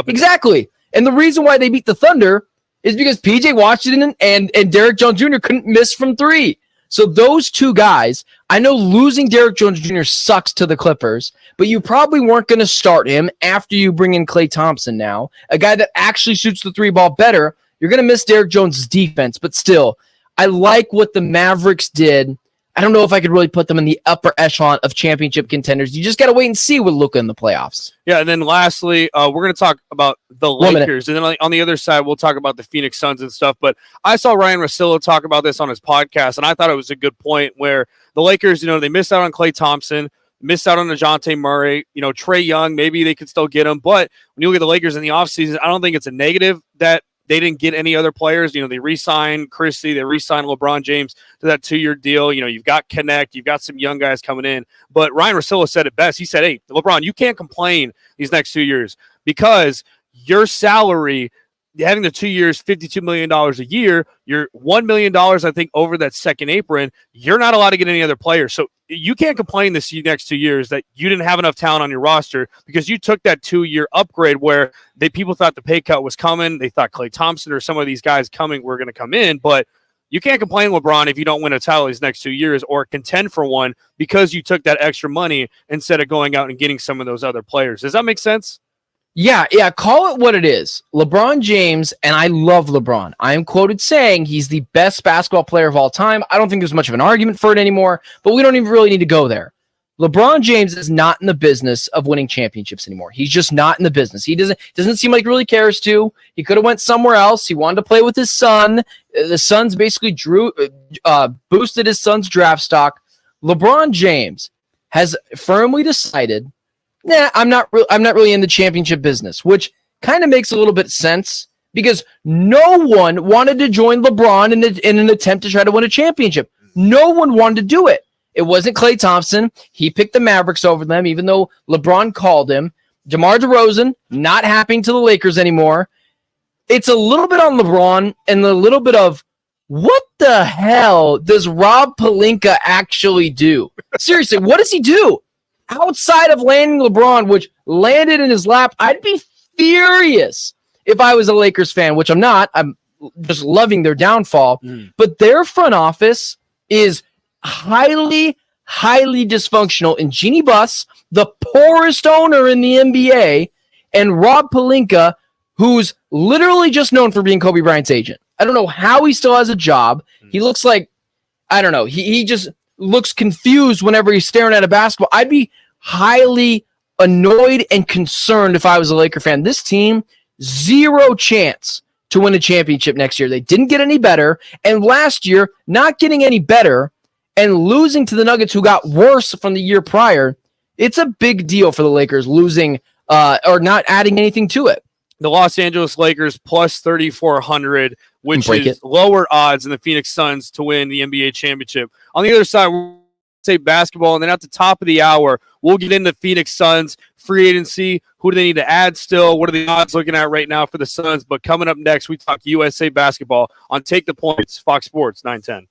Exactly. And the reason why they beat the Thunder is because PJ Washington and Derrick Jones Jr. couldn't miss from three. So those two guys, I know losing Derrick Jones Jr. sucks to the Clippers, but you probably weren't going to start him after you bring in Klay Thompson now, a guy that actually shoots the three ball better. You're going to miss Derrick Jones' defense, but still, I like what the Mavericks did. I don't know if I could really put them in the upper echelon of championship contenders. You just got to wait and see with Luka in the playoffs. Yeah, and then lastly, we're going to talk about the Lakers. And then on the other side, we'll talk about the Phoenix Suns and stuff. But I saw Ryan Russillo talk about this on his podcast, and I thought it was a good point where the Lakers, they missed out on Klay Thompson, missed out on DeJounte Murray, Trae Young, maybe they could still get him. But when you look at the Lakers in the offseason, I don't think it's a negative that they didn't get any other players. They re-signed Christie, they re-signed LeBron James to that 2-year deal. You've got Connect, you've got some young guys coming in. But Ryan Russillo said it best. He said, hey, LeBron, you can't complain these next 2 years because your salary, having the 2 years, $52 million a year, you're $1 million, I think, over that second apron. You're not allowed to get any other players. So you can't complain this next 2 years that you didn't have enough talent on your roster because you took that 2-year upgrade where people thought the pay cut was coming. They thought Klay Thompson or some of these guys were going to come in. But you can't complain, LeBron, if you don't win a title these next 2 years or contend for one because you took that extra money instead of going out and getting some of those other players. Does that make sense? Yeah, call it what it is. LeBron James, and I love LeBron. I am quoted saying he's the best basketball player of all time. I don't think there's much of an argument for it anymore, but we don't even really need to go there. LeBron James is not in the business of winning championships anymore. He's just not in the business. He doesn't seem like he really cares to. He could have went somewhere else. He wanted to play with his son. The Suns basically boosted his son's draft stock. LeBron James has firmly decided, I'm not really in the championship business, which kind of makes a little bit sense because no one wanted to join LeBron in an attempt to try to win a championship. No one wanted to do it. It wasn't Klay Thompson. He picked the Mavericks over them, even though LeBron called him. DeMar DeRozan, not happening to the Lakers anymore. It's a little bit on LeBron and a little bit of, what the hell does Rob Pelinka actually do? Seriously, what does he do? Outside of landing LeBron, which landed in his lap, I'd be furious if I was a Lakers fan, which I'm not. I'm just loving their downfall. But their front office is highly, highly dysfunctional. And Jeannie Buss, the poorest owner in the NBA, and Rob Pelinka, who's literally just known for being Kobe Bryant's agent. I don't know how he still has a job. He looks like, I don't know, he just looks confused whenever he's staring at a basketball. I'd be highly annoyed and concerned if I was a Laker fan. This team, zero chance to win a championship next year. They didn't get any better. And last year, not getting any better and losing to the Nuggets, who got worse from the year prior. It's a big deal for the Lakers losing or not adding anything to it. The Los Angeles Lakers plus 3,400, which is lower odds than the Phoenix Suns to win the NBA championship. On the other side, we'll say basketball, and then at the top of the hour, we'll get into Phoenix Suns, free agency, who do they need to add still, what are the odds looking at right now for the Suns, but coming up next, we talk USA basketball on Take the Points, Fox Sports 910.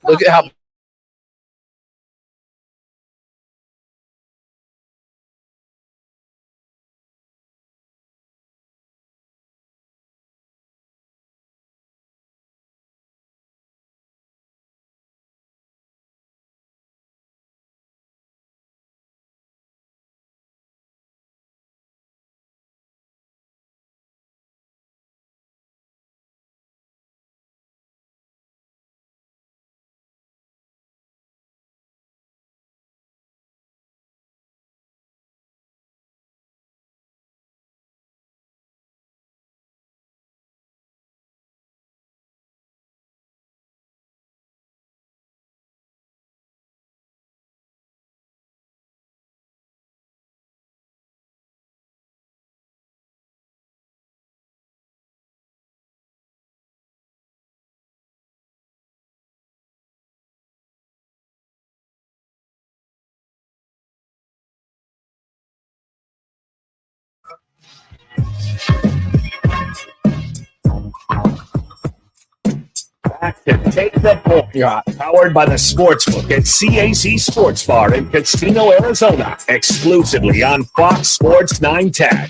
Look at how Back to Take the Point, powered by the Sportsbook at CAZ Sports Bar in Casino, Arizona, exclusively on Fox Sports 910.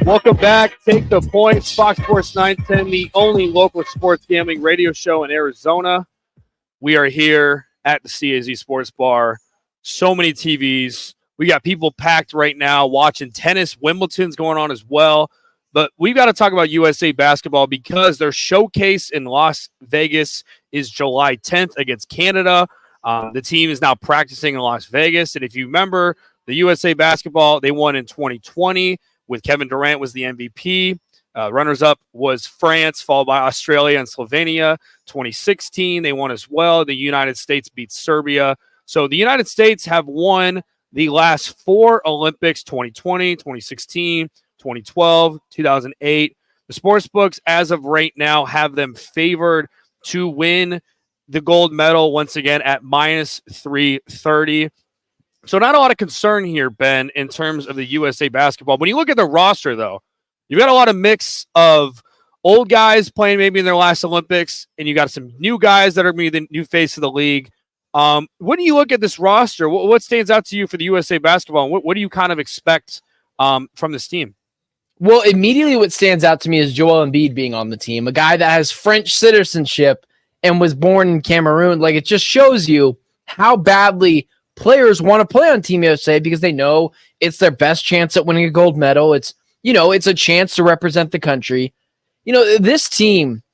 Welcome back. Take the point. Fox Sports 910, the only local sports gambling radio show in Arizona. We are here at the CAZ Sports Bar. So many TVs. We got people packed right now watching tennis. Wimbledon's going on as well. But we've got to talk about USA basketball because their showcase in Las Vegas is July 10th against Canada. The team is now practicing in Las Vegas. And if you remember, the USA basketball, they won in 2020 with Kevin Durant was the MVP. Runners-up was France, followed by Australia and Slovenia. 2016, they won as well. The United States beat Serbia. So the United States have won the last 4 Olympics, 2020, 2016, 2012, 2008. The sports books, as of right now, have them favored to win the gold medal once again at minus 330. So not a lot of concern here, Ben, in terms of the USA basketball. When you look at the roster, though, you've got a lot of mix of old guys playing maybe in their last Olympics, and you got some new guys that are going to be the new face of the league. When you look at this roster, what stands out to you for the USA basketball? What do you kind of expect from this team? Well, immediately what stands out to me is Joel Embiid being on the team, a guy that has French citizenship and was born in Cameroon. Like, it just shows you how badly players want to play on Team USA because they know it's their best chance at winning a gold medal. It's, it's a chance to represent the country. This team,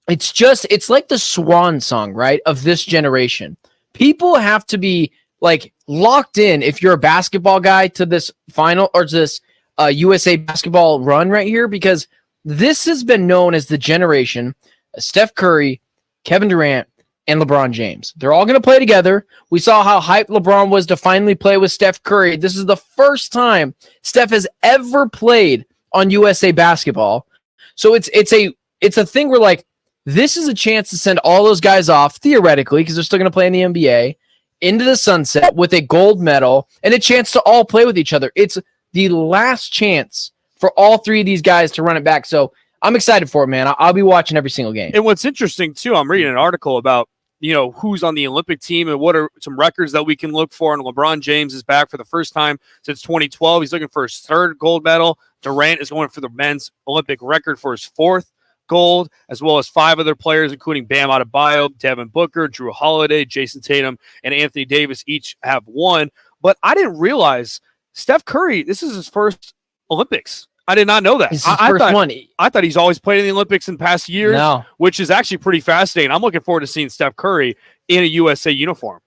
it's like the swan song, right, of this generation. People have to be like locked in if you're a basketball guy to this final or this USA basketball run right here, because this has been known as the generation of Steph Curry, Kevin Durant, and LeBron James. They're all going to play together. We saw how hyped LeBron was to finally play with Steph Curry. This is the first time Steph has ever played on USA basketball. So it's a thing where, like, this is a chance to send all those guys off, theoretically, because they're still going to play in the NBA, into the sunset with a gold medal and a chance to all play with each other. It's the last chance for all 3 of these guys to run it back. So I'm excited for it, man. I'll be watching every single game. And what's interesting, too, I'm reading an article about, who's on the Olympic team and what are some records that we can look for. And LeBron James is back for the first time since 2012. He's looking for his 3rd gold medal. Durant is going for the men's Olympic record for his 4th gold, as well as 5 other players, including Bam Adebayo, Devin Booker, Drew Holiday, Jason Tatum, and Anthony Davis each have won. But I didn't realize Steph Curry, this is his first Olympics. I did not know that. It's his first one. I thought he's always played in the Olympics in past years, which is actually pretty fascinating. I'm looking forward to seeing Steph Curry in a USA uniform.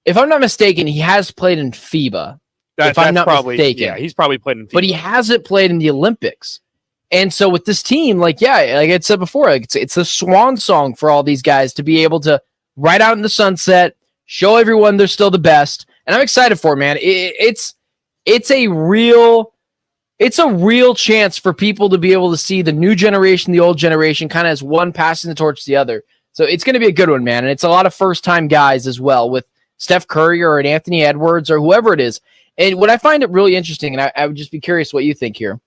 If I'm not mistaken, he has played in FIBA. If I'm not mistaken. Yeah, he's probably played in FIBA. But he hasn't played in the Olympics. And so with this team, like I said before, it's the swan song for all these guys to be able to ride out in the sunset, show everyone they're still the best. And I'm excited for it, man. It's a real chance for people to be able to see the new generation, the old generation, kind of as one passing the torch to the other. So it's going to be a good one, man. And it's a lot of first-time guys as well, with Steph Curry or an Anthony Edwards or whoever it is. And what I find it really interesting, and I would just be curious what you think here,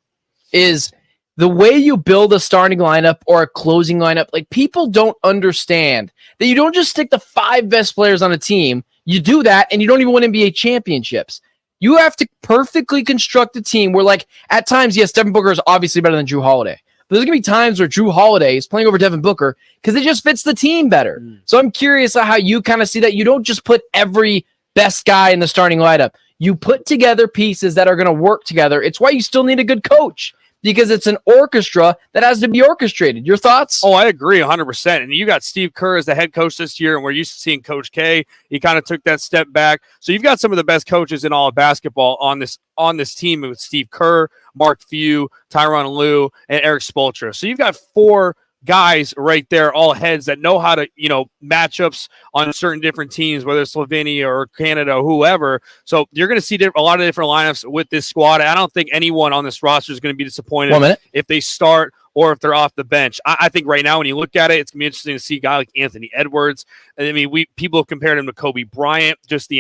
is the way you build a starting lineup or a closing lineup, like people don't understand that you don't just stick the 5 best players on a team. You do that and you don't even win NBA championships. You have to perfectly construct a team where, like, at times, yes, Devin Booker is obviously better than Drew Holiday. But there's going to be times where Drew Holiday is playing over Devin Booker because it just fits the team better. So I'm curious how you kind of see that. You don't just put every best guy in the starting lineup. You put together pieces that are going to work together. It's why you still need a good coach, because it's an orchestra that has to be orchestrated. Your thoughts? Oh, I agree 100%. And you got Steve Kerr as the head coach this year, and we're used to seeing Coach K. He kind of took that step back. So you've got some of the best coaches in all of basketball on this team with Steve Kerr, Mark Few, Tyronn Lue, and Eric Spoelstra. So you've got 4 guys right there, all heads that know how to, matchups on certain different teams, whether it's Slovenia or Canada or whoever. So you're going to see a lot of different lineups with this squad. I don't think anyone on this roster is going to be disappointed if they start or if they're off the bench. I think right now when you look at it, it's going to be interesting to see a guy like Anthony Edwards. I mean, people have compared him to Kobe Bryant, just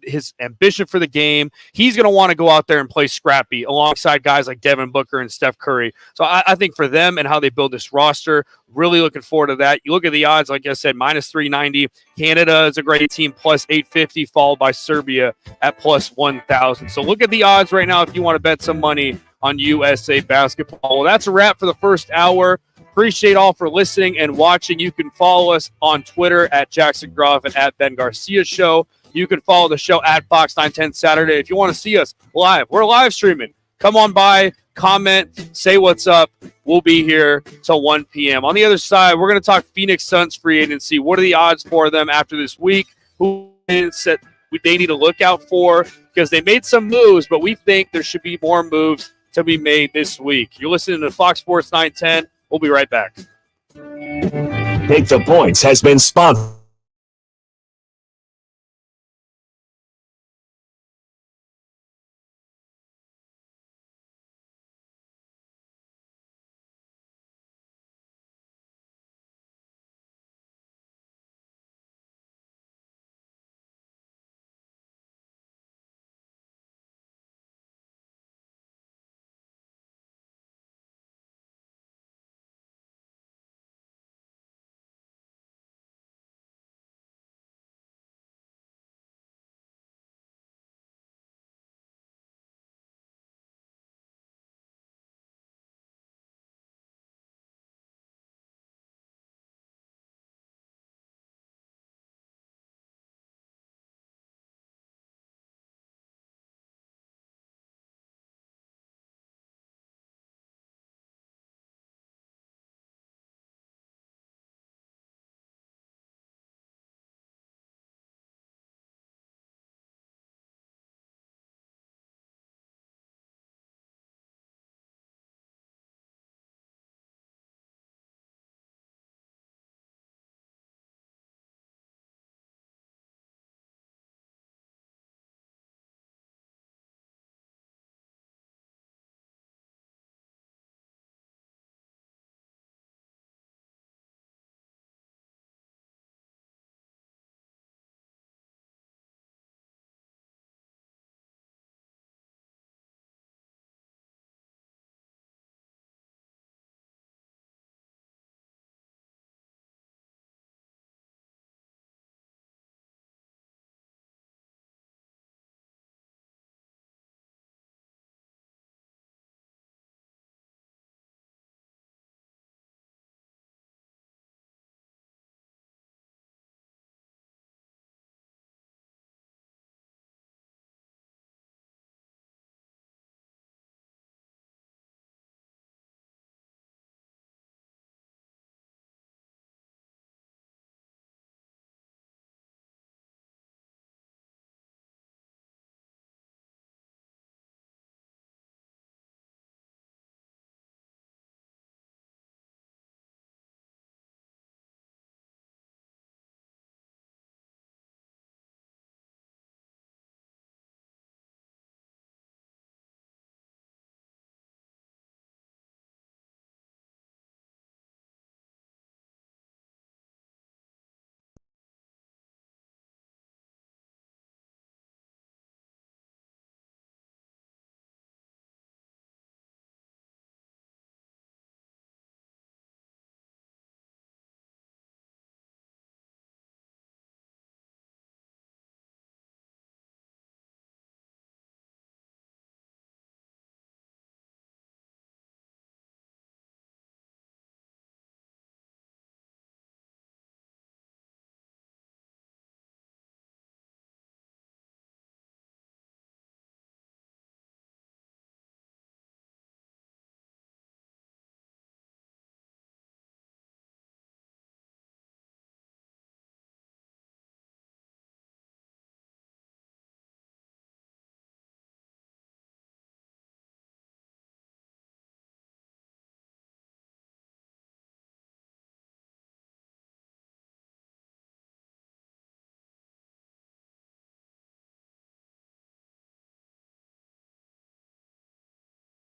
his ambition for the game. He's going to want to go out there and play scrappy alongside guys like Devin Booker and Steph Curry. So I think for them and how they build this roster, really looking forward to that. You look at the odds, like I said, minus 390. Canada is a great team, plus 850, followed by Serbia at plus 1,000. So look at the odds right now if you want to bet some money on USA basketball. Well, that's a wrap for the first hour. Appreciate all for listening and watching. You can follow us on Twitter at Jackson Groff and at Ben Garcia Show. You can follow the show at Fox 910 Saturday. If you want to see us live, we're live streaming. Come on by, comment, say what's up. We'll be here till 1 p.m. On the other side, we're going to talk Phoenix Suns free agency. What are the odds for them after this week? Who is that they need to look out for? Because they made some moves, but we think there should be more moves to be made this week. You're listening to Fox Sports 910. We'll be right back. Take the Points has been sponsored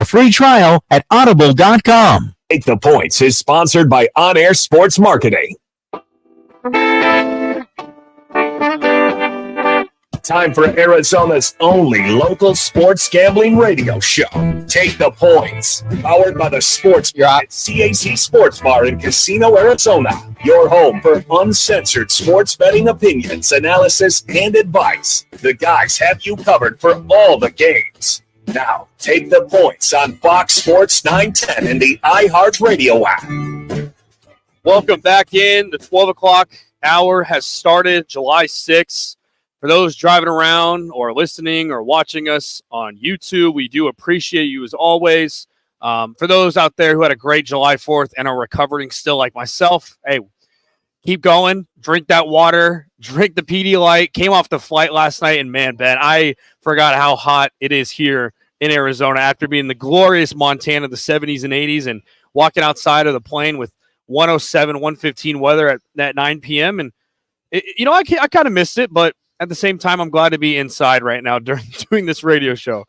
free trial at audible.com. Take the Points is sponsored by On Air Sports Marketing. Time for Arizona's only local sports gambling radio show. Take the Points, powered by the Sportsbook at CAZ Sports Bar in Casino, Arizona. Your home for uncensored sports betting opinions, analysis, and advice. The guys have you covered for all the games. Now, Take the Points on Fox Sports 910 and the iHeartRadio app. Welcome back in. The 12 o'clock hour has started, July 6th. For those driving around or listening or watching us on YouTube, we do appreciate you as always. For those out there who had a great July 4th and are recovering still like myself, hey, keep going. Drink that water. Drink the Pedialyte. Came off the flight last night, and man, Ben, I forgot how hot it is here in Arizona after being the glorious Montana, the 70s and 80s, and walking outside of the plane with 107, 115 weather at 9 p.m. And, I kind of missed it, but at the same time, I'm glad to be inside right now doing this radio show.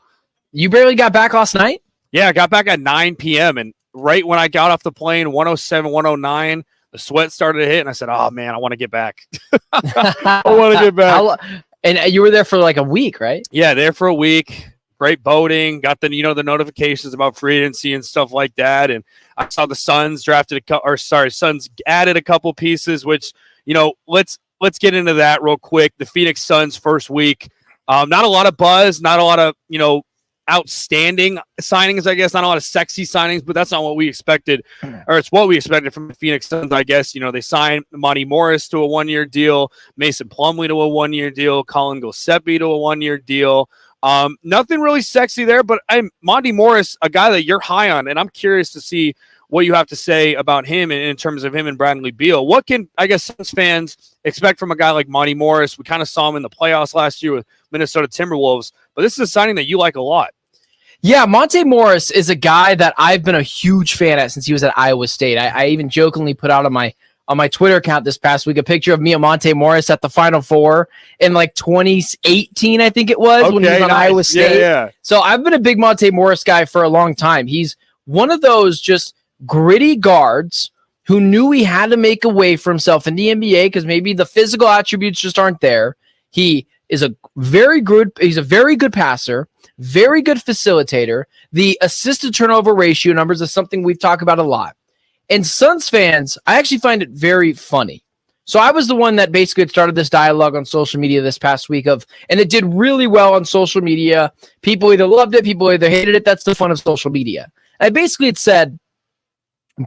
You barely got back last night? Yeah, I got back at 9 p.m. And right when I got off the plane, 107, 109, the sweat started to hit. And I said, oh, man, I want to get back. I want to get back. And you were there for like a week, right? Yeah, there for a week. Great boating. Got the notifications about free agency and stuff like that. And I saw the Suns Suns added a couple pieces, which, let's get into that real quick. The Phoenix Suns first week. Not a lot of buzz, not a lot of, outstanding signings, I guess. Not a lot of sexy signings, but that's not what we expected. Or it's what we expected from the Phoenix Suns, I guess. They signed Monty Morris to a one-year deal, Mason Plumlee to a one-year deal, Colin Giuseppe to a one-year deal. Nothing really sexy there, but Monty Morris, a guy that you're high on, and I'm curious to see what you have to say about him in terms of him and Bradley Beal. What can, I guess, Suns fans expect from a guy like Monty Morris? We kind of saw him in the playoffs last year with Minnesota Timberwolves, but this is a signing that you like a lot. Yeah, Monte Morris is a guy that I've been a huge fan of since he was at Iowa State. I even jokingly put out on my Twitter account this past week a picture of me and Monte Morris at the Final Four in like 2018, I think it was, when he was on Iowa State. Yeah. So I've been a big Monte Morris guy for a long time. He's one of those just gritty guards who knew he had to make a way for himself in the NBA because maybe the physical attributes just aren't there. He's a very good passer, very good facilitator. The assist to turnover ratio numbers is something we've talked about a lot. And Suns fans, I actually find it very funny. So I was the one that basically had started this dialogue on social media this past week and it did really well on social media. People either loved it, people either hated it. That's the fun of social media. I basically had said,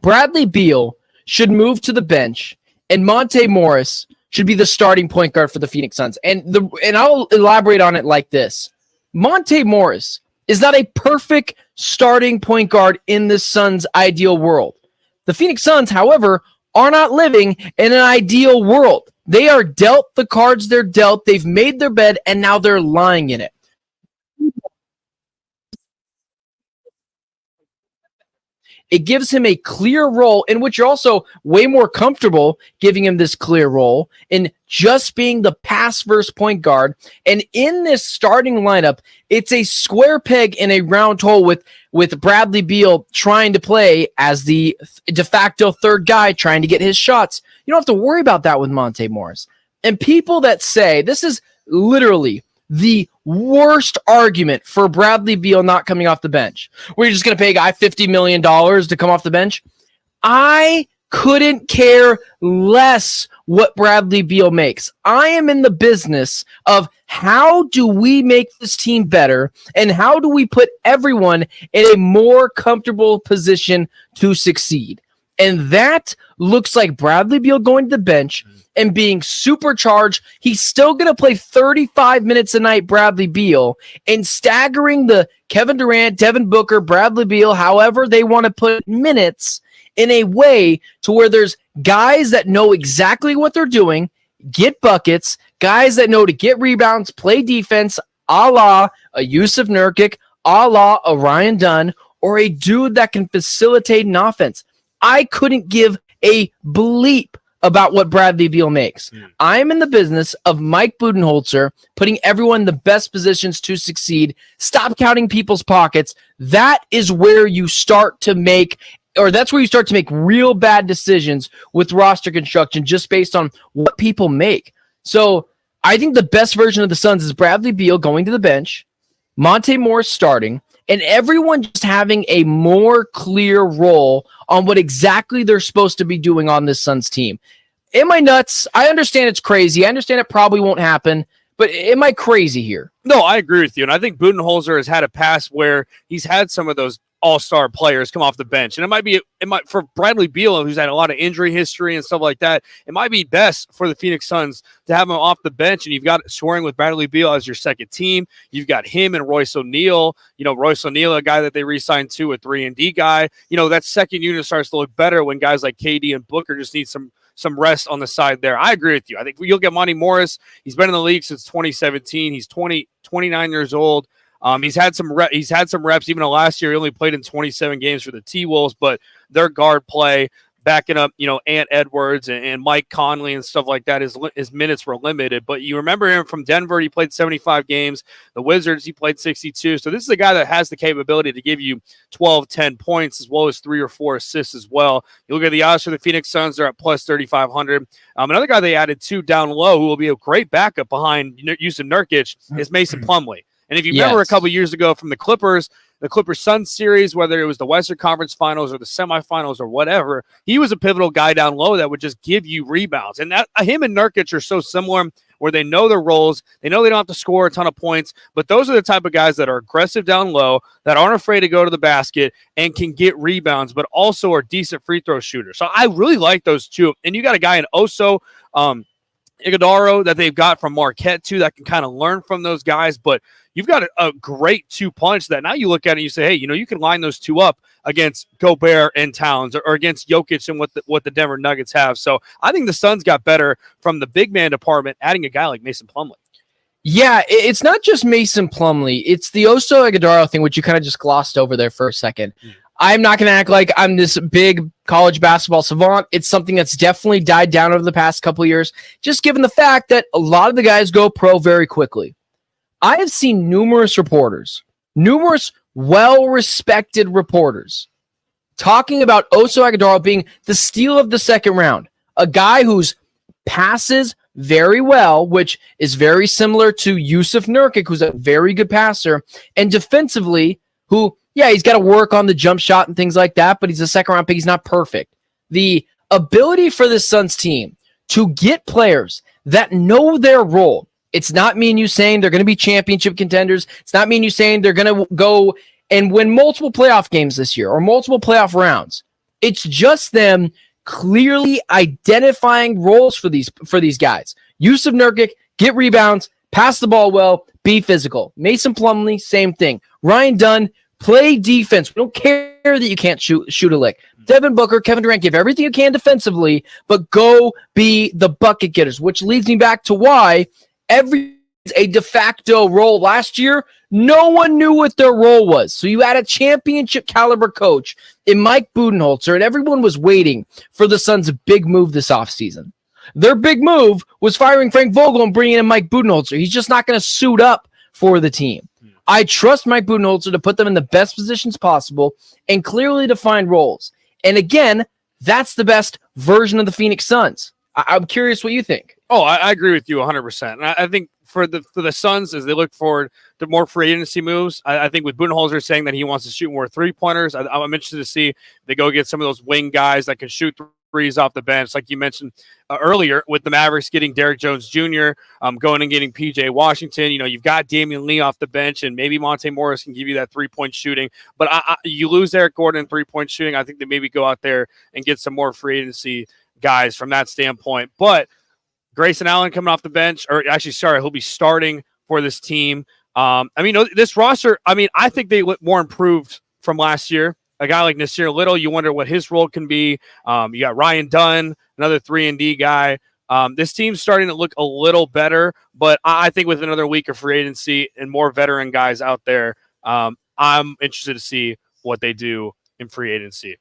Bradley Beal should move to the bench, and Monte Morris should be the starting point guard for the Phoenix Suns. And I'll elaborate on it like this. Monte Morris is not a perfect starting point guard in the Suns' ideal world. The Phoenix Suns, however, are not living in an ideal world. They are dealt the cards they're dealt. They've made their bed, and now they're lying in it. It gives him a clear role in which you're also way more comfortable giving him this clear role in just being the pass versus point guard. And in this starting lineup, it's a square peg in a round hole with Bradley Beal trying to play as the de facto third guy trying to get his shots. You don't have to worry about that with Monte Morris. And people that say this is literally the worst argument for Bradley Beal not coming off the bench, where you're just going to pay a guy $50 million to come off the bench. I couldn't care less what Bradley Beal makes. I am in the business of how do we make this team better and how do we put everyone in a more comfortable position to succeed. And that looks like Bradley Beal going to the bench and being supercharged. He's still going to play 35 minutes a night, Bradley Beal, and staggering the Kevin Durant, Devin Booker, Bradley Beal, however they want to put minutes in a way to where there's guys that know exactly what they're doing, get buckets, guys that know to get rebounds, play defense, a la a Yusuf Nurkic, a la a Ryan Dunn, or a dude that can facilitate an offense. I couldn't give a bleep about what Bradley Beal makes. I'm in the business of Mike Budenholzer putting everyone in the best positions to succeed. Stop counting people's pockets. That is where you start to make, or that's where you start to make real bad decisions with roster construction just based on what people make. So I think the best version of the Suns is Bradley Beal going to the bench, Monte Morris starting, and everyone just having a more clear role on what exactly they're supposed to be doing on this Suns team. Am I nuts? I understand it's crazy. I understand it probably won't happen, but am I crazy here? No, I agree with you. And I think Budenholzer has had a past where he's had some of those all-star players come off the bench. And it might for Bradley Beal, who's had a lot of injury history and stuff like that, it might be best for the Phoenix Suns to have him off the bench. And you've got scoring with Bradley Beal as your second team. You've got him and Royce O'Neal. Royce O'Neal, a guy that they re-signed to, a 3-and-D guy. That second unit starts to look better when guys like KD and Booker just need some rest on the side there. I agree with you. I think you'll get Monte Morris. He's been in the league since 2017. He's 29 years old. He's had some reps even last year. He only played in 27 games for the T-Wolves, but their guard play, backing up, Ant Edwards and Mike Conley and stuff like that, his minutes were limited. But you remember him from Denver, he played 75 games. The Wizards, he played 62. So this is a guy that has the capability to give you 12, 10 points as well as 3 or 4 assists as well. You look at the odds for the Phoenix Suns, they're at plus 3,500. Another guy they added to down low who will be a great backup behind Jusuf Nurkic is Mason Plumlee. And if you remember a couple years ago from the Clippers Suns series, whether it was the Western Conference Finals or the semifinals or whatever, he was a pivotal guy down low that would just give you rebounds. And him and Nurkic are so similar where they know their roles. They know they don't have to score a ton of points, but those are the type of guys that are aggressive down low, that aren't afraid to go to the basket and can get rebounds, but also are decent free throw shooters. So I really like those two. And you got a guy in Oso, Iguodaro that they've got from Marquette too that can kind of learn from those guys, but you've got a great 2-punch that now you look at it and you say, hey, you can line those two up against Gobert and Towns or against Jokic and what the Denver Nuggets have. So I think the Suns got better from the big man department, adding a guy like Mason Plumlee. Yeah, it's not just Mason Plumlee. It's the Oso Iguodaro thing, which you kind of just glossed over there for a second. I'm not going to act like I'm this big college basketball savant. It's something that's definitely died down over the past couple of years, just given the fact that a lot of the guys go pro very quickly. I have seen numerous well-respected reporters talking about Oso Iguodaro being the steal of the second round, a guy who's passes very well, which is very similar to Jusuf Nurkic, who's a very good passer, and defensively, who, yeah, he's got to work on the jump shot and things like that, but he's a second-round pick. He's not perfect. The ability for the Suns team to get players that know their role. It's not me and you saying they're going to be championship contenders. It's not me and you saying they're going to go and win multiple playoff games this year or multiple playoff rounds. It's just them clearly identifying roles for these guys. Jusuf Nurkic, get rebounds, pass the ball well, be physical. Mason Plumlee, same thing. Ryan Dunn, play defense. We don't care that you can't shoot a lick. Devin Booker, Kevin Durant, give everything you can defensively, but go be the bucket getters, which leads me back to why a de facto role last year. No one knew what their role was. So you had a championship caliber coach in Mike Budenholzer, and everyone was waiting for the Suns' big move this offseason. Their big move was firing Frank Vogel and bringing in Mike Budenholzer. He's just not going to suit up for the team. I trust Mike Budenholzer to put them in the best positions possible and clearly define roles. And again, that's the best version of the Phoenix Suns. I'm curious what you think. Oh, I agree with you 100%. And I think for the Suns, as they look forward to more free agency moves, I think with Budenholzer saying that he wants to shoot more three-pointers, I'm interested to see if they go get some of those wing guys that can shoot threes off the bench, like you mentioned earlier, with the Mavericks getting Derrick Jones Jr., going and getting PJ Washington. You've got Damian Lee off the bench, and maybe Monte Morris can give you that three-point shooting. But you lose Eric Gordon in three-point shooting. I think they maybe go out there and get some more free agency guys from that standpoint. But Grayson Allen coming off the bench, or actually, sorry, he'll be starting for this team. This roster, I think they look more improved from last year. A guy like Nasir Little, you wonder what his role can be. You got Ryan Dunn, another 3-and-D guy. This team's starting to look a little better, but I think with another week of free agency and more veteran guys out there, I'm interested to see what they do in free agency.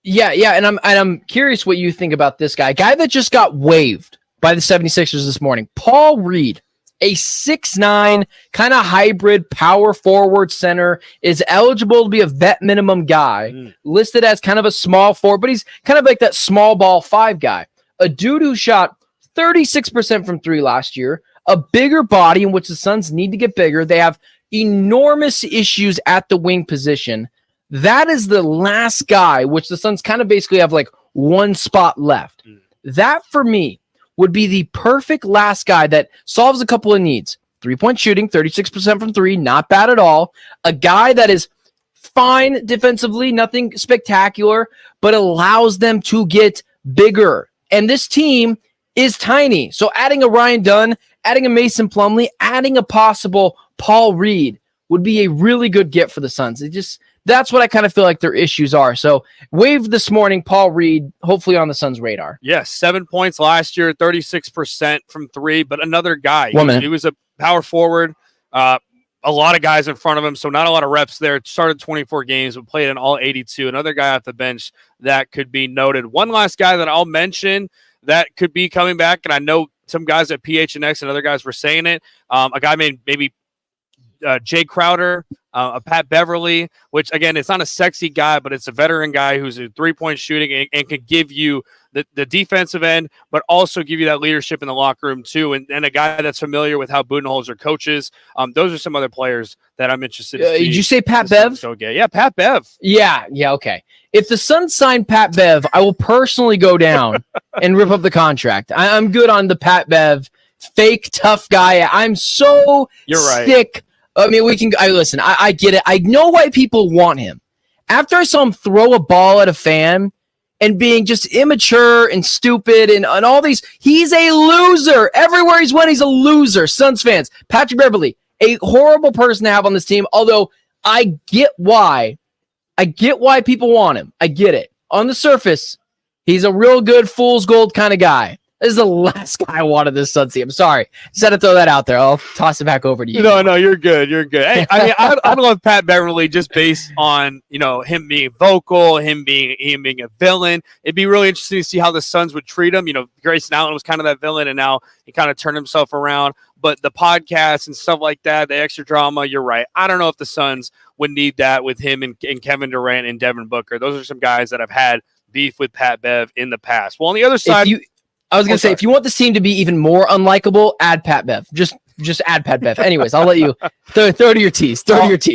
Yeah, and I'm curious what you think about this guy. Guy that just got waived by the 76ers this morning. Paul Reed, a 6'9", kind of hybrid power forward center, is eligible to be a vet minimum guy, listed as kind of a small forward, but he's kind of like that small ball 5 guy. A dude who shot 36% from 3 last year, a bigger body in which the Suns need to get bigger. They have enormous issues at the wing position. That is the last guy, which the Suns kind of basically have like one spot left. That, for me, would be the perfect last guy that solves a couple of needs. 3-point shooting, 36% from 3, not bad at all. A guy that is fine defensively, nothing spectacular, but allows them to get bigger. And this team is tiny. So adding a Ryan Dunn, adding a Mason Plumlee, adding a possible Paul Reed would be a really good get for the Suns. That's what I kind of feel like their issues are. So waived this morning, Paul Reed, hopefully on the Suns' radar. Yes, 7 points last year, 36% from 3, but another guy. He was a power forward, a lot of guys in front of him, so not a lot of reps there. Started 24 games, but played in all 82. Another guy off the bench that could be noted. One last guy that I'll mention that could be coming back, and I know some guys at PHNX and other guys were saying it, a guy named maybe Jay Crowder, a Pat Beverly, which, again, it's not a sexy guy, but it's a veteran guy who's a 3-point shooting and can give you the defensive end, but also give you that leadership in the locker room, too. And a guy that's familiar with how Budenholzer coaches. Those are some other players that I'm interested in. Did you say Pat Bev? Yeah, Pat Bev. Yeah, okay. If the Suns sign Pat Bev, I will personally go down and rip up the contract. I'm good on the Pat Bev, fake tough guy. I'm so sick. I mean, listen, I get it. I know why people want him. After I saw him throw a ball at a fan and being just immature and stupid and all these, he's a loser. Everywhere he's went, he's a loser. Suns fans, Patrick Beverly, a horrible person to have on this team, although I get why people want him. I get it. On the surface, he's a real good fool's gold kind of guy. This is the last guy I wanted this Suns team. I'm sorry. Just had to throw that out there. I'll toss it back over to you. No, you're good. You're good. Hey, I mean, I love Pat Beverly just based on, him being vocal, him being a villain. It'd be really interesting to see how the Suns would treat him. Grayson Allen was kind of that villain, and now he kind of turned himself around. But the podcast and stuff like that, the extra drama, you're right. I don't know if the Suns would need that with him and Kevin Durant and Devin Booker. Those are some guys that have had beef with Pat Bev in the past. Well, on the other side, I was going to say, if you want this team to be even more unlikable, add Pat Bev. Just add Pat Bev. Anyways, I'll let you throw to your tease.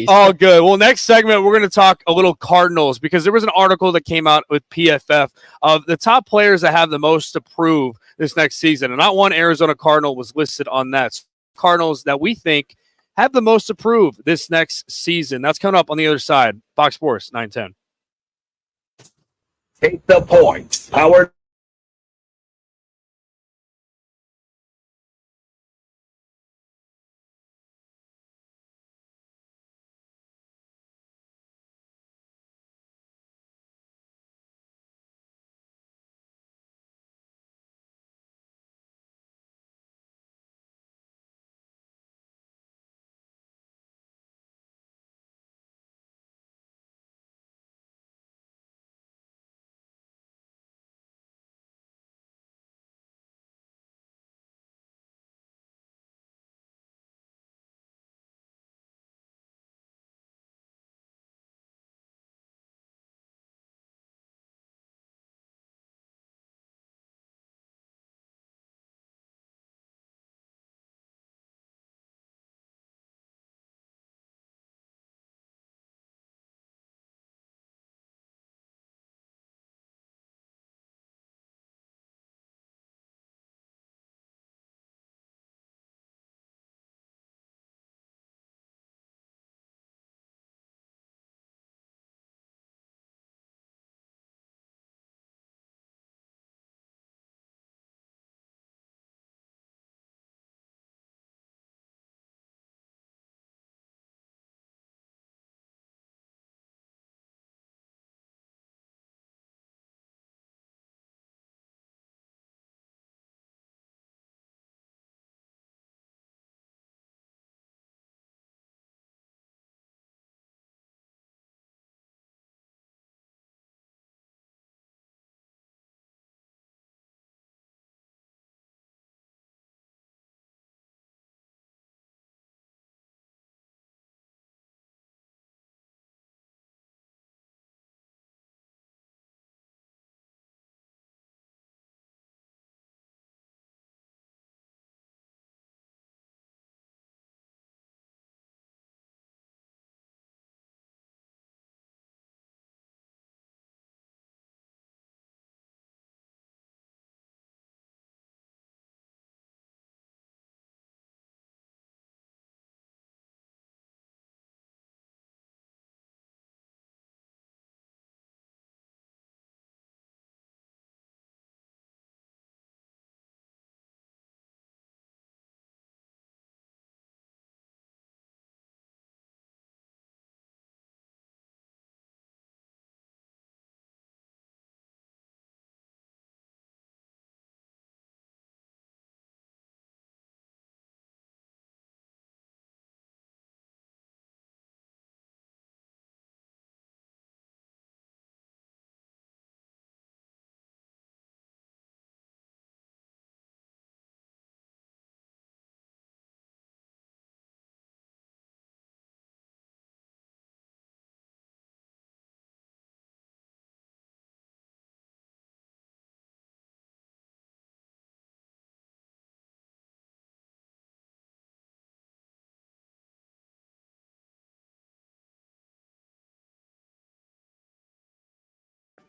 All good. Well, next segment, we're going to talk a little Cardinals because there was an article that came out with PFF of the top players that have the most to prove this next season. And not one Arizona Cardinal was listed on that. Cardinals that we think have the most to prove this next season. That's coming up on the other side. Fox Sports 910. Take the points. Powered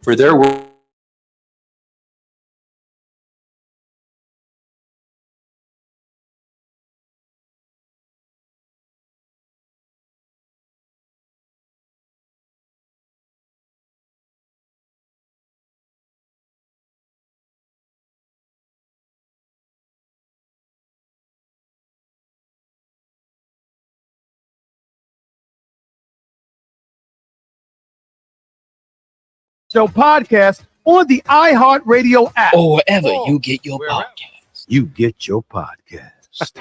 for their work. Show podcast on the iHeartRadio app. Or wherever you get your podcast. You get your podcast.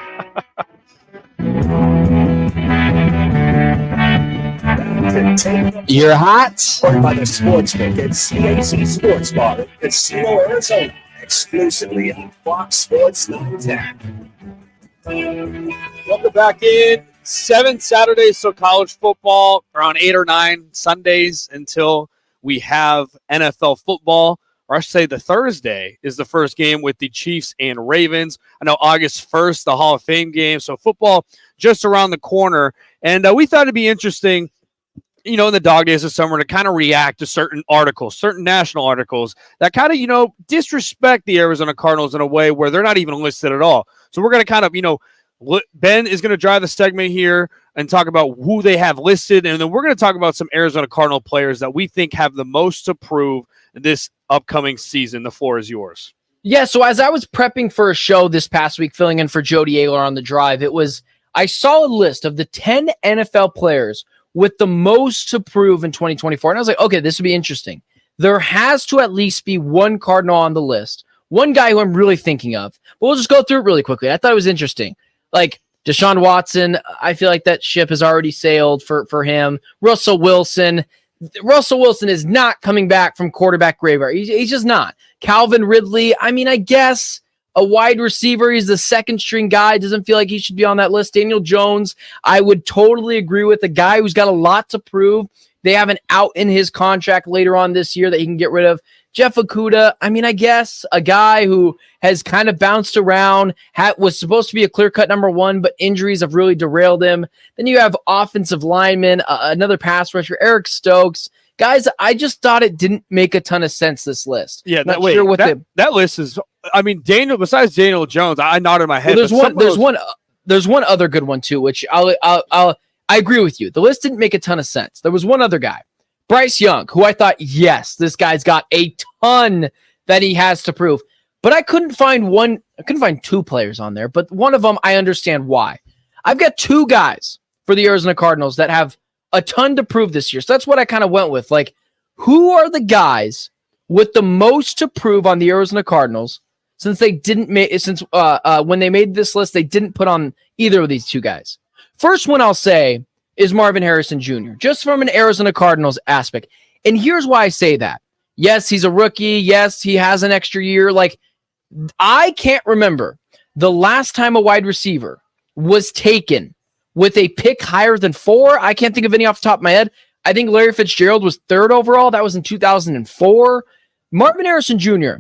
You're hot. Powered by the Sportsbook at CAZ Sports Bar in Casino, Arizona. Exclusively on Fox Sports 910. Welcome back in. 7 Saturdays till college football, around 8 or 9 Sundays until we have NFL football. Or I should say the Thursday is the first game with the Chiefs and Ravens. I know August 1st, the Hall of Fame game. So football just around the corner. And we thought it'd be interesting, in the dog days of summer to kind of react to certain articles, certain national articles that kind of, disrespect the Arizona Cardinals in a way where they're not even listed at all. So we're going to kind of, Ben is going to drive the segment here and talk about who they have listed. And then we're going to talk about some Arizona Cardinal players that we think have the most to prove this upcoming season. The floor is yours. Yeah, so as I was prepping for a show this past week, filling in for Jody Ayler on the drive, I saw a list of the 10 NFL players with the most to prove in 2024. And I was like, okay, this would be interesting. There has to at least be one Cardinal on the list, one guy who I'm really thinking of. But we'll just go through it really quickly. I thought it was interesting. Like Deshaun Watson, I feel like that ship has already sailed for him. Russell Wilson is not coming back from quarterback graveyard. He's just not. Calvin Ridley, I guess a wide receiver. He's the second string guy. Doesn't feel like he should be on that list. Daniel Jones, I would totally agree with, a guy who's got a lot to prove. They have an out in his contract later on this year that he can get rid of. Jeff Okudah, I guess a guy who has kind of bounced around, was supposed to be a clear-cut number one, but injuries have really derailed him. Then you have offensive linemen, another pass rusher, Eric Stokes. Guys, I just thought it didn't make a ton of sense, this list. Yeah, that list is, besides Daniel Jones, I nodded my head. Well, there's one other good one too, which I agree with you. The list didn't make a ton of sense. There was one other guy, Bryce Young, who I thought, yes, this guy's got a ton that he has to prove. But I couldn't find two players on there, but one of them, I understand why. I've got two guys for the Arizona Cardinals that have a ton to prove this year. So that's what I kind of went with. Like, who are the guys with the most to prove on the Arizona Cardinals since they didn't when they made this list, they didn't put on either of these two guys. First one I'll say is Marvin Harrison Jr., just from an Arizona Cardinals aspect. And here's why I say that. Yes, he's a rookie. Yes, he has an extra year. Like, I can't remember the last time a wide receiver was taken with a pick higher than 4. I can't think of any off the top of my head. I think Larry Fitzgerald was 3rd overall. That was in 2004. Marvin Harrison Jr.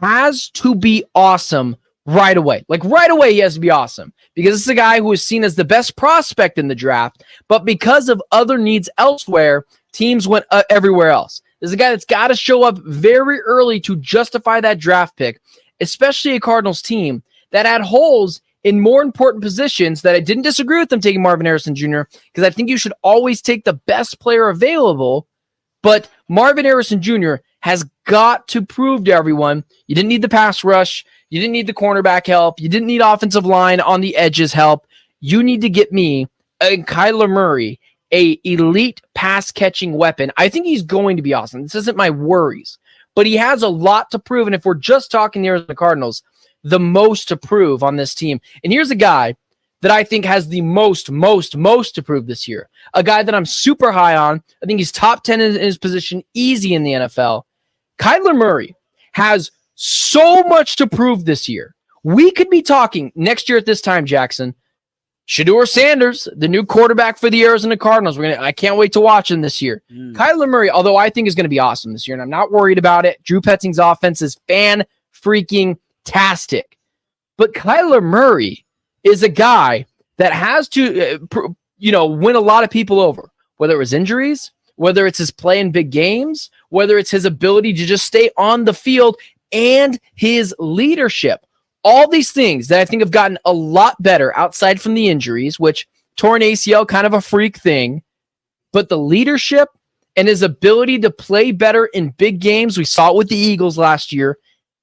has to be awesome right away. Like, right away, he has to be awesome because this is a guy who is seen as the best prospect in the draft, but because of other needs elsewhere, teams went everywhere else. This is a guy that's got to show up very early to justify that draft pick, especially a Cardinals team that had holes in more important positions. That I didn't disagree with them taking Marvin Harrison Jr. because I think you should always take the best player available, but Marvin Harrison Jr. has got to prove to everyone you didn't need the pass rush. You didn't need the cornerback help. You didn't need offensive line on the edges help. You need to get me and Kyler Murray a elite pass catching weapon. I think he's going to be awesome. This isn't my worries, but he has a lot to prove. And if we're just talking the Arizona Cardinals, the most to prove on this team. And here's a guy that I think has the most to prove this year. A guy that I'm super high on. I think he's top 10 in his position, easy in the NFL. Kyler Murray has so much to prove this year. We could be talking next year at this time, Jackson, Shedeur Sanders, the new quarterback for the Arizona Cardinals. I can't wait to watch him this year. Kyler Murray, although I think is going to be awesome this year, and I'm not worried about it. Drew Petzing's offense is fan-freaking-tastic. But Kyler Murray is a guy that has to, win a lot of people over, whether it was injuries, whether it's his play in big games, whether it's his ability to just stay on the field and his leadership. All these things that I think have gotten a lot better outside from the injuries, which torn ACL, kind of a freak thing, but the leadership and his ability to play better in big games. We saw it with the Eagles last year.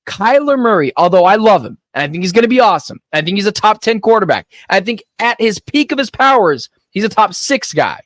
Kyler Murray, although I love him, and I think he's going to be awesome. I think he's a top 10 quarterback. I think at his peak of his powers, he's a top 6 guy.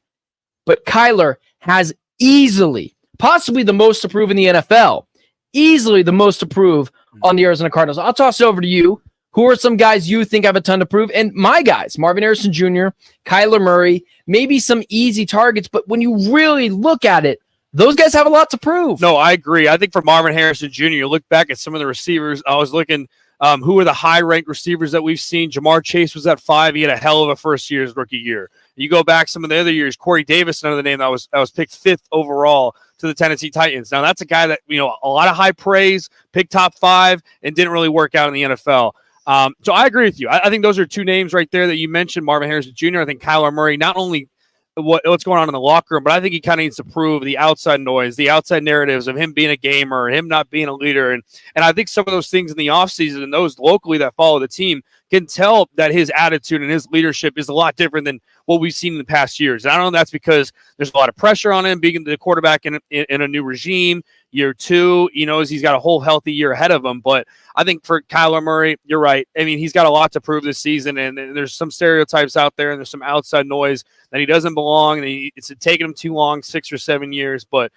But Kyler has easily, possibly the most to prove in the NFL, easily the most to prove on the Arizona Cardinals. I'll toss it over to you. Who are some guys you think have a ton to prove? And my guys, Marvin Harrison Jr., Kyler Murray, maybe some easy targets, but when you really look at it, those guys have a lot to prove. No, I agree. I think for Marvin Harrison Jr., you look back at some of the receivers. I was looking who are the high-ranked receivers that we've seen. Jamar Chase was at 5. He had a hell of a first-year's rookie year. You go back some of the other years, Corey Davis, another name that was picked 5th overall to the Tennessee Titans. Now, that's a guy that, a lot of high praise, picked top 5, and didn't really work out in the NFL. So I agree with you. I think those are 2 names right there that you mentioned, Marvin Harrison Jr. I think Kyler Murray, not only what's going on in the locker room, but I think he kind of needs to prove the outside noise, the outside narratives of him being a gamer, him not being a leader. And I think some of those things in the offseason and those locally that follow the team can tell that his attitude and his leadership is a lot different than what we've seen in the past years. And I don't know if that's because there's a lot of pressure on him being the quarterback in a new regime. Year 2, he knows he's got a whole healthy year ahead of him. But I think for Kyler Murray, you're right. I mean, he's got a lot to prove this season, and there's some stereotypes out there, and there's some outside noise that he doesn't belong, and it's taken him too long, 6 or 7 years. But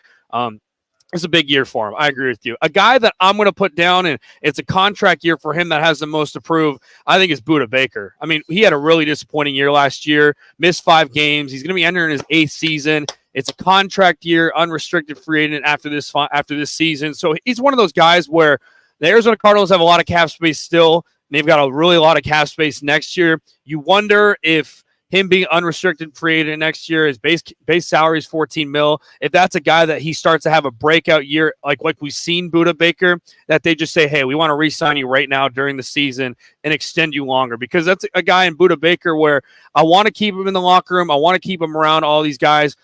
it's a big year for him. I agree with you. A guy that I'm going to put down, and it's a contract year for him that has the most to prove, I think is Budda Baker. I mean, he had a really disappointing year last year, missed 5 games. He's going to be entering his 8th season. It's a contract year, unrestricted free agent after this season. So he's one of those guys where the Arizona Cardinals have a lot of cap space still. They've got a really lot of cap space next year. You wonder if him being unrestricted free agent next year, his base salary is $14 million. If that's a guy that he starts to have a breakout year, like we've seen Budda Baker, that they just say, hey, we want to re-sign you right now during the season and extend you longer. Because that's a guy in Budda Baker where I want to keep him in the locker room. I want to keep him around all these guys.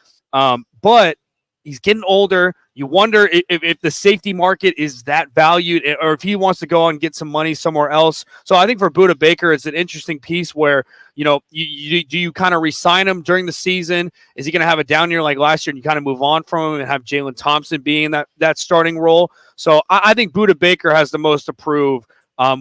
But he's getting older. You wonder if the safety market is that valued, or if he wants to go and get some money somewhere else. So I think for Budda Baker, it's an interesting piece where, do you kind of re-sign him during the season? Is he going to have a down year like last year and you kind of move on from him and have Jalen Thompson being that starting role? So I think Budda Baker has the most to prove.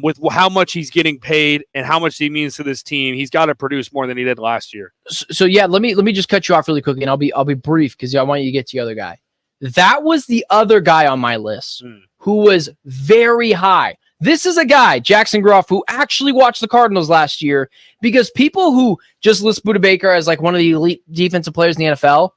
With how much he's getting paid and how much he means to this team, he's got to produce more than he did last year. So yeah, let me just cut you off really quickly, and I'll be brief because I want you to get to the other guy. That was the other guy on my list who was very high. This is a guy, Jackson Groff, who actually watched the Cardinals last year, because people who just list Budda Baker as like one of the elite defensive players in the NFL,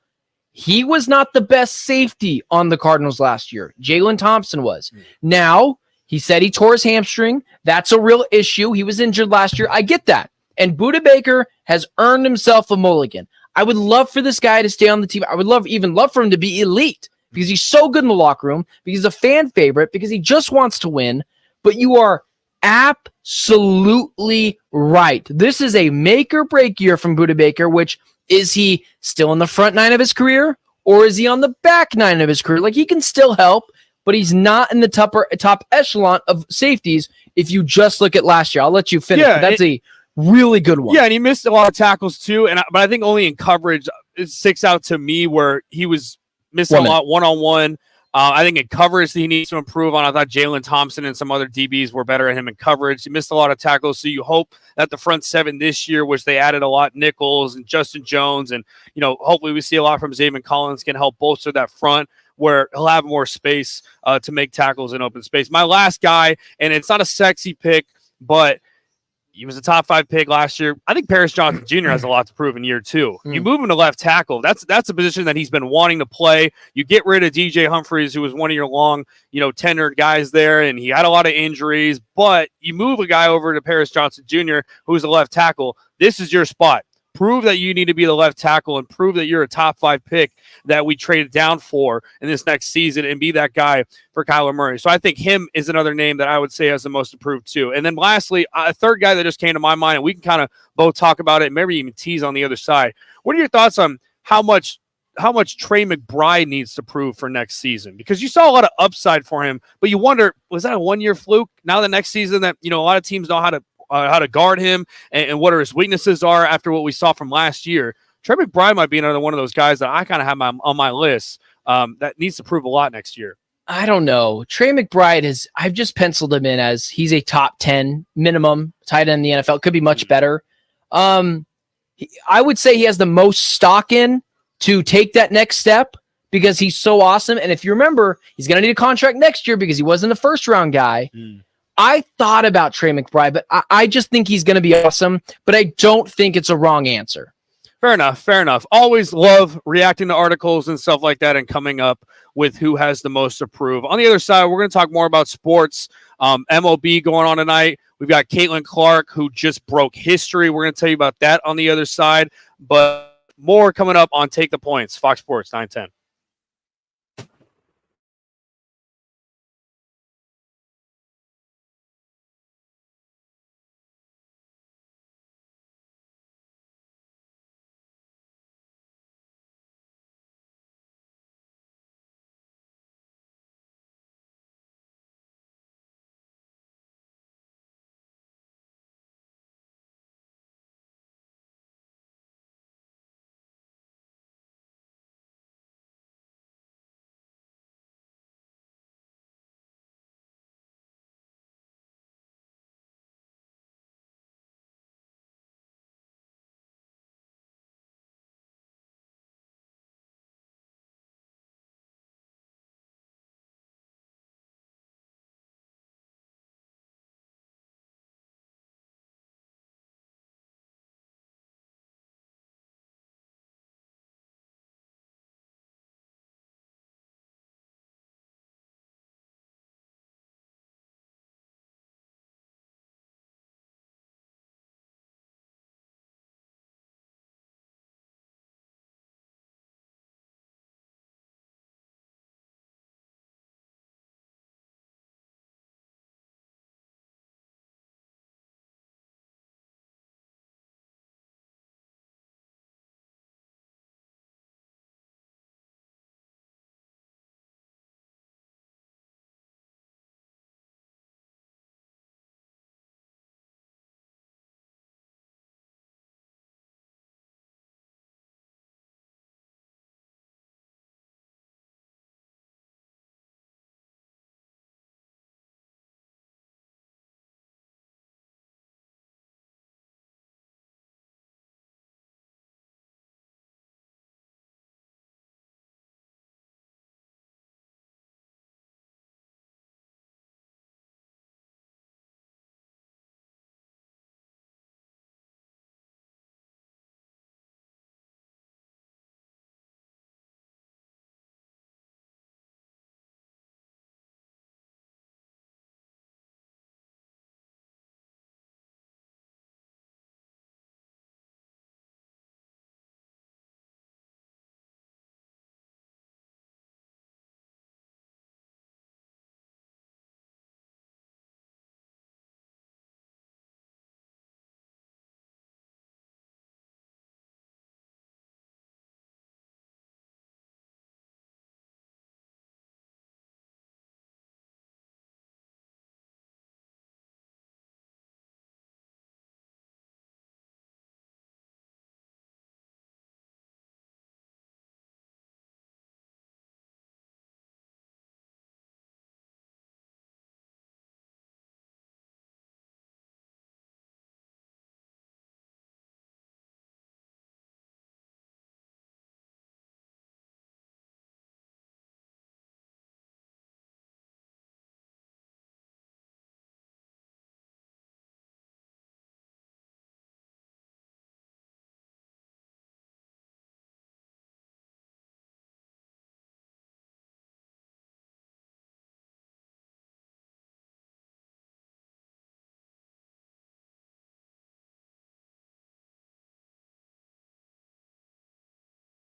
he was not the best safety on the Cardinals last year. Jalen Thompson was. Now, he said he tore his hamstring. That's a real issue. He was injured last year. I get that. And Budda Baker has earned himself a mulligan. I would love for this guy to stay on the team. I would love for him to be elite because he's so good in the locker room, because he's a fan favorite, because he just wants to win. But you are absolutely right. This is a make or break year from Budda Baker, which is he still in the front 9 of his career, or is he on the back 9 of his career? Like, he can still help, but he's not in the top echelon of safeties if you just look at last year. I'll let you finish. Yeah, that's a really good one. Yeah, and he missed a lot of tackles too. But I think only in coverage it sticks out to me where he was missing a lot one-on-one. I think in coverage he needs to improve on. I thought Jalen Thompson and some other DBs were better at him in coverage. He missed a lot of tackles, so you hope that the front 7 this year, which they added a lot, Nichols and Justin Jones, and hopefully we see a lot from Zayvon Collins, can help bolster that front, where he'll have more space to make tackles in open space. My last guy, and it's not a sexy pick, but he was a top 5 pick last year. I think Paris Johnson Jr. has a lot to prove in year 2. You move him to left tackle. That's a position that he's been wanting to play. You get rid of DJ Humphries, who was one of your long, tenured guys there, and he had a lot of injuries, but you move a guy over to Paris Johnson Jr., who's a left tackle. This is your spot. Prove that you need to be the left tackle and prove that you're a top 5 pick that we traded down for in this next season, and be that guy for Kyler Murray. So I think him is another name that I would say has the most to prove too. And then lastly, a third guy that just came to my mind, and we can kind of both talk about it and maybe even tease on the other side. What are your thoughts on how much much Trey McBride needs to prove for next season, because you saw a lot of upside for him, but you wonder, was that a 1-year fluke? Now the next season that, a lot of teams know how to guard him and what his weaknesses are after what we saw from last year. Trey McBride might be another one of those guys that I kind of have on my list that needs to prove a lot next year. I don't know. Trey McBride I've just penciled him in as he's a top 10 minimum tight end in the NFL. Could be much better. I would say he has the most stock in to take that next step because he's so awesome. And if you remember, he's going to need a contract next year because he wasn't a first round guy. I thought about Trey McBride, but I just think he's going to be awesome, but I don't think it's a wrong answer. Fair enough. Always love reacting to articles and stuff like that and coming up with who has the most to prove. On the other side, we're going to talk more about sports. MLB going on tonight. We've got Caitlin Clark, who just broke history. We're going to tell you about that on the other side, but more coming up on Take the Points, Fox Sports 910.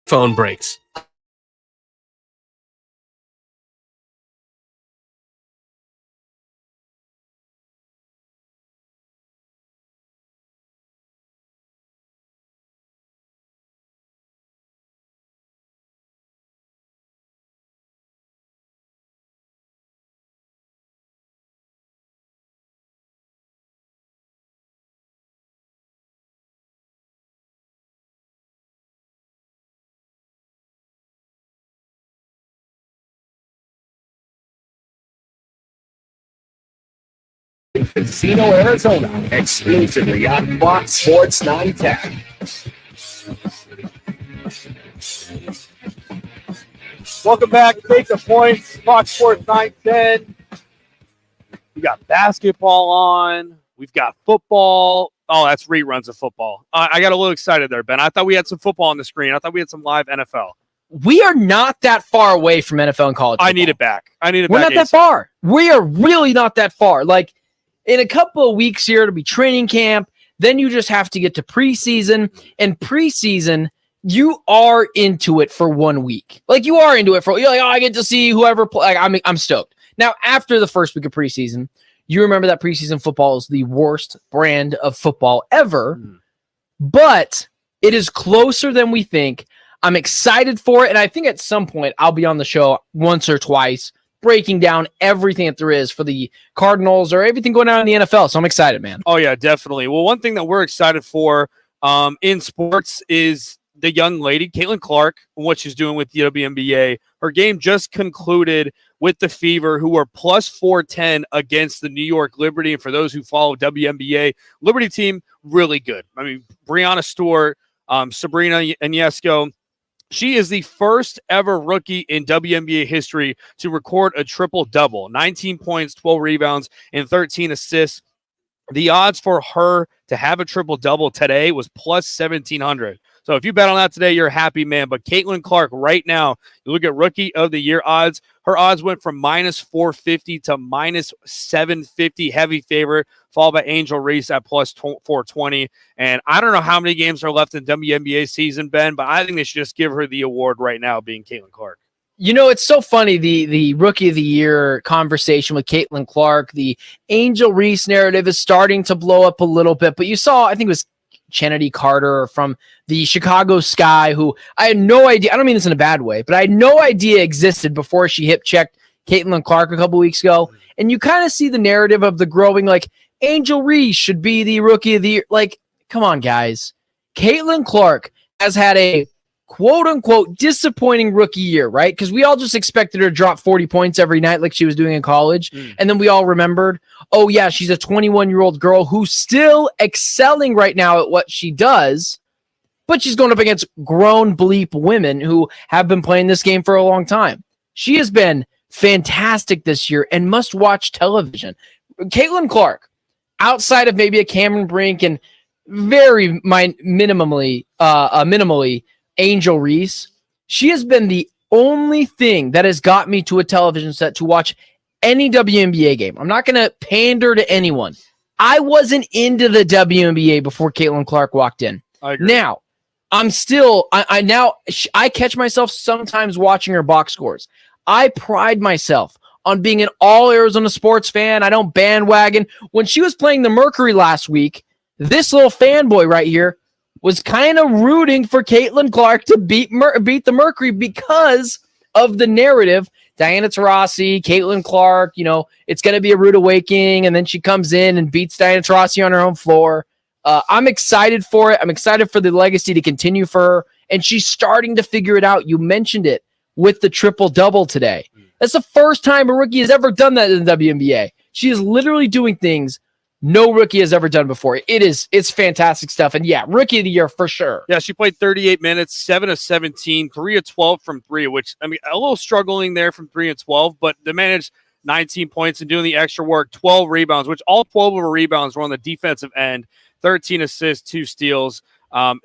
Phone breaks. Casino, Arizona, exclusively on Fox Sports 910. Welcome back. Take the points. Fox Sports 910. We got basketball on. We've got football. Oh, that's reruns of football. I got a little excited there, Ben. I thought we had some football on the screen. I thought we had some live NFL. We are not that far away from NFL and college football. I need it back. We're not that far. We are really not that far. Like, in a couple of weeks here, it'll be training camp. Then you just have to get to preseason. And preseason, you are into it for 1 week. Like, you are into it for, you're like, oh, I get to see whoever play. Like, I'm stoked. Now, after the first week of preseason, you remember that preseason football is the worst brand of football ever. But it is closer than we think. I'm excited for it. And I think at some point I'll be on the show once or twice breaking down everything that there is for the Cardinals or everything going on in the NFL. So I'm excited, man. Oh, yeah, definitely. Well, one thing that we're excited for in sports is the young lady, Caitlin Clark, what she's doing with the WNBA. Her game just concluded with the Fever, who were plus 410 against the New York Liberty. And for those who follow WNBA, Liberty team, really good. I mean, Breanna Stewart, Sabrina Ionesco. She is the first ever rookie in WNBA history to record a triple-double, 19 points, 12 rebounds, and 13 assists. The odds for her to have a triple-double today was plus 1,700. So if you bet on that today, you're a happy man. But Caitlin Clark right now, you look at Rookie of the Year odds, her odds went from minus 450 to minus 750, heavy favorite, followed by Angel Reese at plus 420. And I don't know how many games are left in WNBA season, Ben, but I think they should just give her the award right now, being Caitlin Clark. You know, it's so funny, the Rookie of the Year conversation with Caitlin Clark. The Angel Reese narrative is starting to blow up a little bit, but you saw, I think it was Kennedy Carter from the Chicago Sky, who I had no idea, I don't mean this in a bad way, but I had no idea existed before she hip-checked Caitlin Clark a couple weeks ago. And you kind of see the narrative of the growing, like, Angel Reese should be the Rookie of the Year. Like, come on, guys. Caitlin Clark has had a quote-unquote disappointing rookie year, right? Because we all just expected her to drop 40 points every night like she was doing in college. And then we all remembered, oh, yeah, she's a 21-year-old girl who's still excelling right now at what she does, but she's going up against grown bleep women who have been playing this game for a long time. She has been fantastic this year and must-watch television. Caitlin Clark, outside of maybe a Cameron Brink and very minimally Angel Reese, she has been the only thing that has got me to a television set to watch any WNBA game. I'm not going to pander to anyone. I wasn't into the WNBA before Caitlin Clark walked in. Now, I'm still, I catch myself sometimes watching her box scores. I pride myself on being an all Arizona sports fan. I don't bandwagon. When she was playing the Mercury last week, this little fanboy right here was kind of rooting for Caitlin Clark to beat the Mercury because of the narrative. Diana Taurasi, Caitlin Clark, you know, it's going to be a rude awakening, and then she comes in and beats Diana Taurasi on her own floor. I'm excited for it. I'm excited for the legacy to continue for her, and she's starting to figure it out. You mentioned it with the triple-double today. That's the first time a rookie has ever done that in the WNBA. She is literally doing things no rookie has ever done before. It's fantastic stuff. And yeah, Rookie of the Year for sure. Yeah, she played 38 minutes, 7 of 17, 3 of 12 from 3, which, I mean, a little struggling there from 3 and 12, but they managed 19 points and doing the extra work, 12 rebounds, which all 12 of her rebounds were on the defensive end, 13 assists, 2 steals.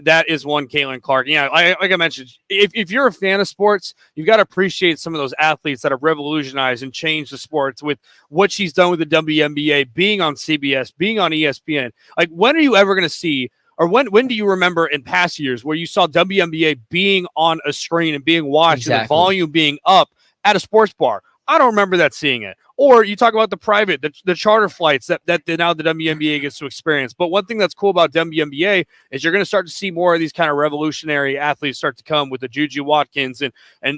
That is one Caitlin Clark. Yeah, like I mentioned, if you're a fan of sports, you've got to appreciate some of those athletes that have revolutionized and changed the sports with what she's done with the WNBA, being on CBS, being on ESPN. Like, when are you ever going to see, or when do you remember in past years where you saw WNBA being on a screen and being watched and the volume being up at a sports bar? I don't remember that seeing it. Or you talk about the private, the charter flights that now the WNBA gets to experience. But one thing that's cool about WNBA is you're going to start to see more of these kind of revolutionary athletes start to come with the Juju Watkins and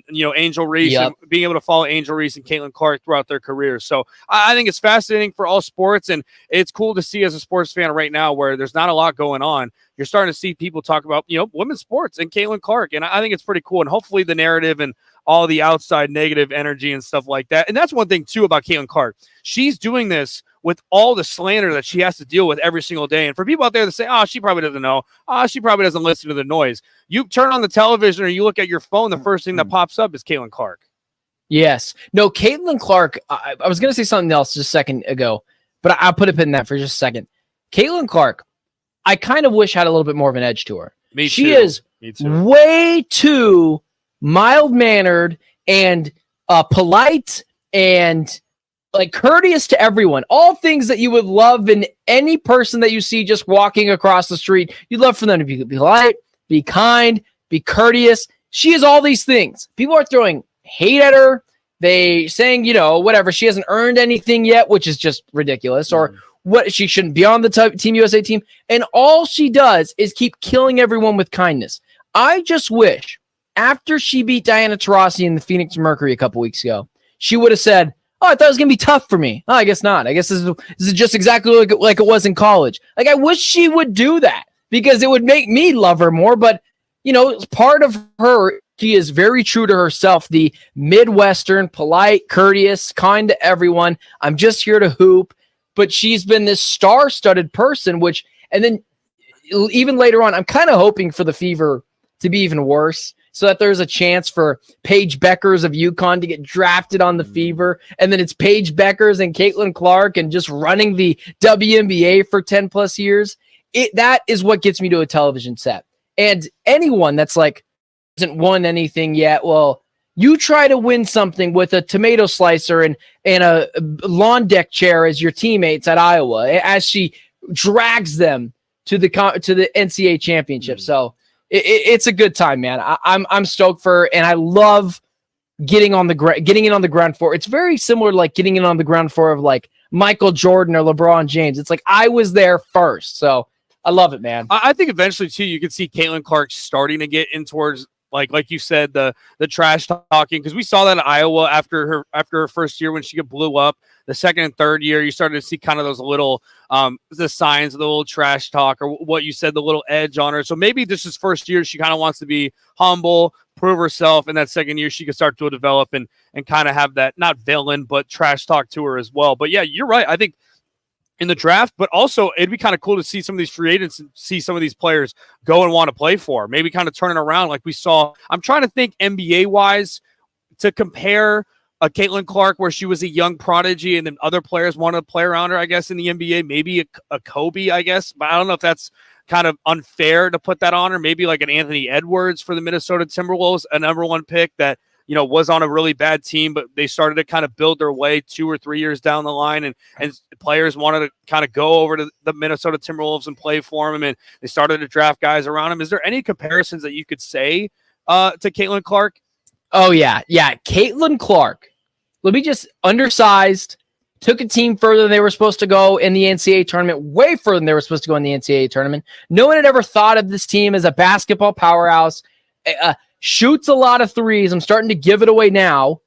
you know, Angel Reese, and being able to follow Angel Reese and Caitlin Clark throughout their careers. So I think it's fascinating for all sports, and it's cool to see as a sports fan right now where there's not a lot going on. You're starting to see people talk about, you know, women's sports and Caitlin Clark, and I think it's pretty cool. And hopefully the narrative and all the outside negative energy and stuff like that. And that's one thing too about Caitlin Clark. She's doing this with all the slander that she has to deal with every single day. And for people out there that say, oh, she probably doesn't know. Oh, she probably doesn't listen to the noise. You turn on the television or you look at your phone, the first thing that pops up is Caitlin Clark. Yes. No, Caitlin Clark, I was going to say something else just a second ago, but I'll put a pin in that for just a second. Caitlin Clark, I kind of wish had a little bit more of an edge to her. She is way too mild-mannered and polite and like courteous to everyone. All things that you would love in any person that you see just walking across the street. You'd love for them to be polite, be kind, be courteous. She is all these things. People are throwing hate at her. They saying, whatever, she hasn't earned anything yet, which is just ridiculous, or what, she shouldn't be on the Team USA team. And all she does is keep killing everyone with kindness. I just wish after she beat Diana Taurasi in the Phoenix Mercury a couple weeks ago, she would have said, oh, I thought it was going to be tough for me. Oh, I guess not. I guess this is just exactly like it was in college. Like, I wish she would do that because it would make me love her more. But, part of her, she is very true to herself, the Midwestern, polite, courteous, kind to everyone. I'm just here to hoop. But she's been this star-studded person, and then even later on, I'm kind of hoping for the Fever to be even worse so that there's a chance for Paige Beckers of UConn to get drafted on the Fever. And then it's Paige Beckers and Caitlin Clark and just running the WNBA for 10 plus years. That is what gets me to a television set. And anyone that's like, hasn't won anything yet, well, you try to win something with a tomato slicer and a lawn deck chair as your teammates at Iowa as she drags them to the NCAA championship. So it's a good time, man. I'm stoked for her, and I love getting in on the ground floor. It's very similar to like getting in on the ground floor of like Michael Jordan or LeBron James. It's like I was there first, so I love it, man. I think eventually too, you could see Caitlin Clark starting to get in towards like you said, the trash talking, because we saw that at Iowa after her first year when she blew up. The second and third year, you started to see kind of those little the signs of the little trash talk, or what you said, the little edge on her. So maybe this is first year she kind of wants to be humble, prove herself, and that second year she could start to develop and kind of have that not villain but trash talk to her as well. But yeah, you're right. I think in the draft, but also it'd be kind of cool to see some of these free agents and see some of these players go and want to play for, maybe kind of turning around like we saw. I'm trying to think NBA wise to compare a Caitlin Clark where she was a young prodigy and then other players wanted to play around her, I guess, in the NBA, maybe a Kobe, I guess, but I don't know if that's kind of unfair to put that on her. Maybe like an Anthony Edwards for the Minnesota Timberwolves, a number one pick that, was on a really bad team, but they started to kind of build their way 2 or 3 years down the line, and players wanted to kind of go over to the Minnesota Timberwolves and play for them, and they started to draft guys around him. Is there any comparisons that you could say to Caitlin Clark? Oh, yeah. Yeah, Caitlin Clark. Let me just undersized, took a team further than they were supposed to go in the NCAA tournament, way further than they were supposed to go in the NCAA tournament. No one had ever thought of this team as a basketball powerhouse. Shoots a lot of threes. I'm starting to give it away now.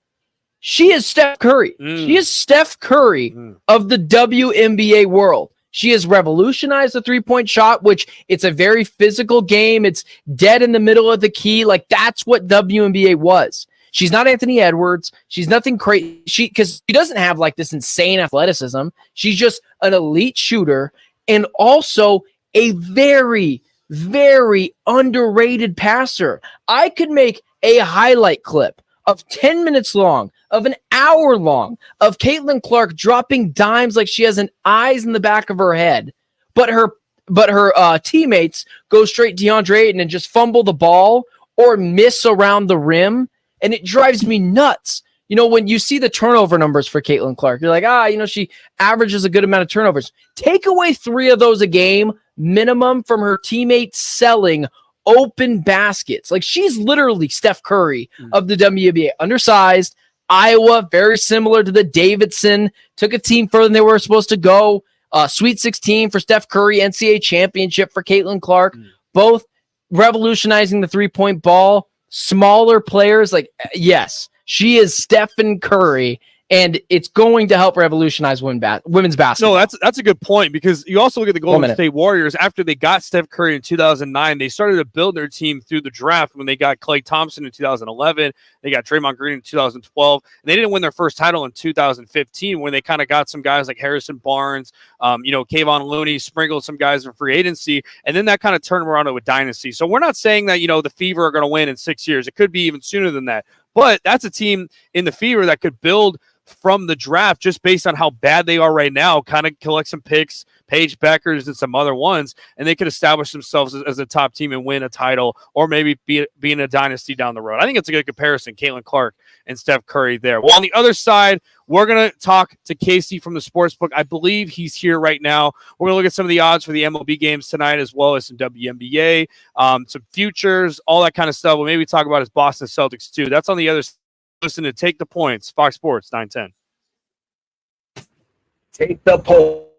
She is Steph Curry. She is Steph Curry of the WNBA world. She has revolutionized the three-point shot, which it's a very physical game. It's dead in the middle of the key. Like, that's what WNBA was. She's not Anthony Edwards. She's nothing crazy. Because she doesn't have like this insane athleticism. She's just an elite shooter and also a very, very underrated passer. I could make a highlight clip of 10 minutes long, of an hour long, of Caitlin Clark dropping dimes like she has an eyes in the back of her head, but her teammates go straight DeAndre Ayton and just fumble the ball or miss around the rim, and it drives me nuts. When you see the turnover numbers for Caitlin Clark, you're like, she averages a good amount of turnovers. Take away 3 of those a game minimum from her teammates selling open baskets. Like, she's literally Steph Curry of the WNBA. Undersized, Iowa, very similar to the Davidson, took a team further than they were supposed to go. Sweet 16 for Steph Curry, NCAA championship for Caitlin Clark, both revolutionizing the three-point ball. Smaller players, like, yes, she is Stephen Curry, and it's going to help revolutionize women's basketball. No, that's a good point, because you also look at the 1 Golden minute. State Warriors. After they got Steph Curry in 2009, they started to build their team through the draft when they got Klay Thompson in 2011. They got Draymond Green in 2012. And they didn't win their first title in 2015 when they kind of got some guys like Harrison Barnes, Kayvon Looney, sprinkled some guys in free agency. And then that kind of turned around to a dynasty. So we're not saying that, the Fever are going to win in 6 years. It could be even sooner than that. But that's a team in the Fever that could build from the draft just based on how bad they are right now, kind of collect some picks, Paige Beckers and some other ones, and they could establish themselves as a top team and win a title, or maybe be in a dynasty down the road. I think it's a good comparison, Caitlin Clark and Steph Curry there. Well, on the other side, we're going to talk to Casey from the Sportsbook. I believe he's here right now. We're going to look at some of the odds for the MLB games tonight, as well as some WNBA, some futures, all that kind of stuff. We'll maybe talk about his Boston Celtics too. That's on the other side. Listen to Take the Points, Fox Sports 910. Take the poll.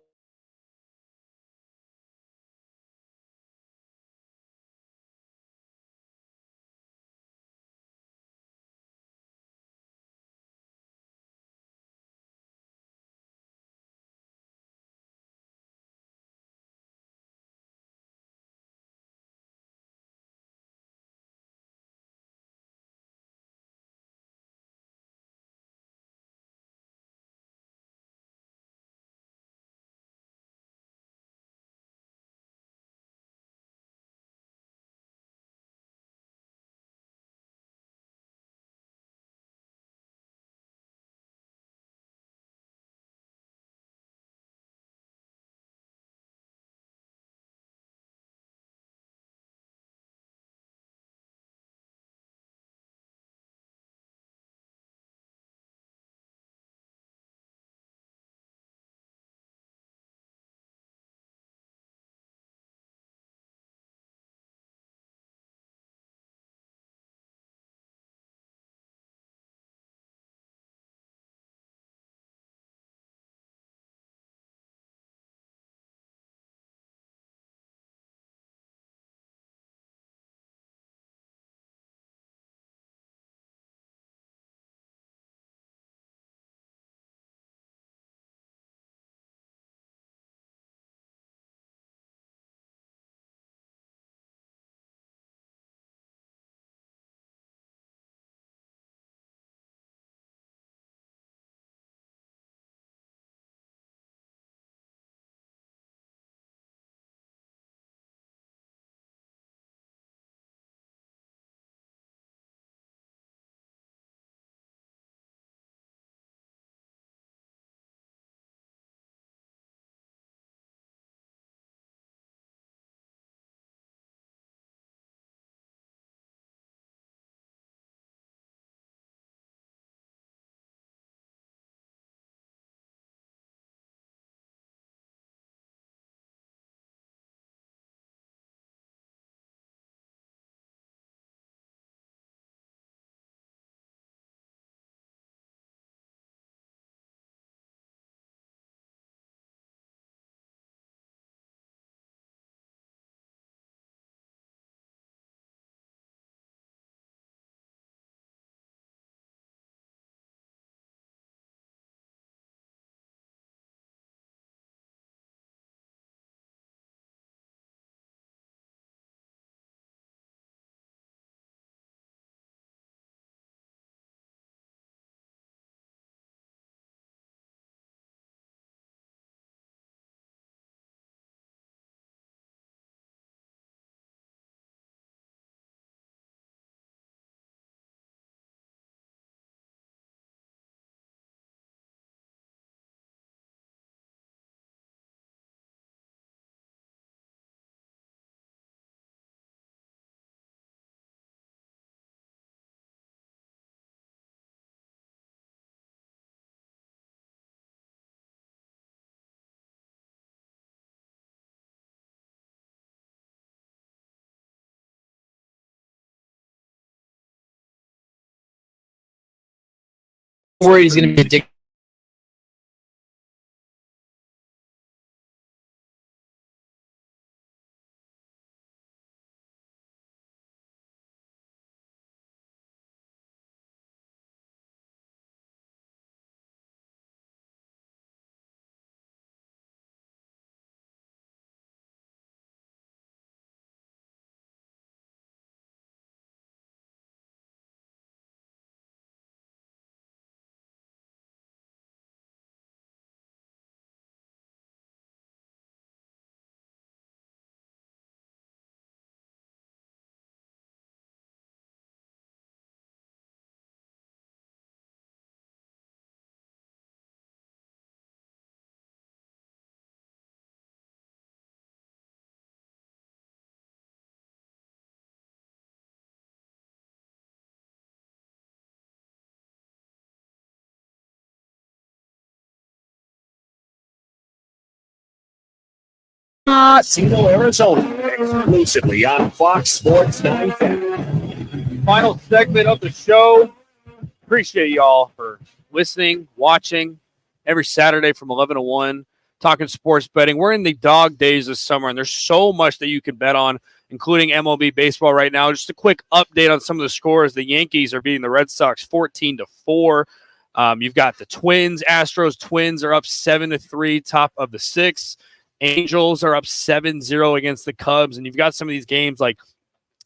Worried he's going to be addicted. not. Casino, Arizona, exclusively on Fox Sports 910. Final segment of the show. Appreciate y'all for listening, watching every Saturday from 11 to 1, talking sports betting. We're in the dog days this summer, and there's so much that you can bet on, including MLB baseball right now. Just a quick update on some of the scores. The Yankees are beating the Red Sox 14-4. You've got the Twins, Astros. Twins are up 7-3, top of the 6th. Angels are up 7-0 against the Cubs, and you've got some of these games like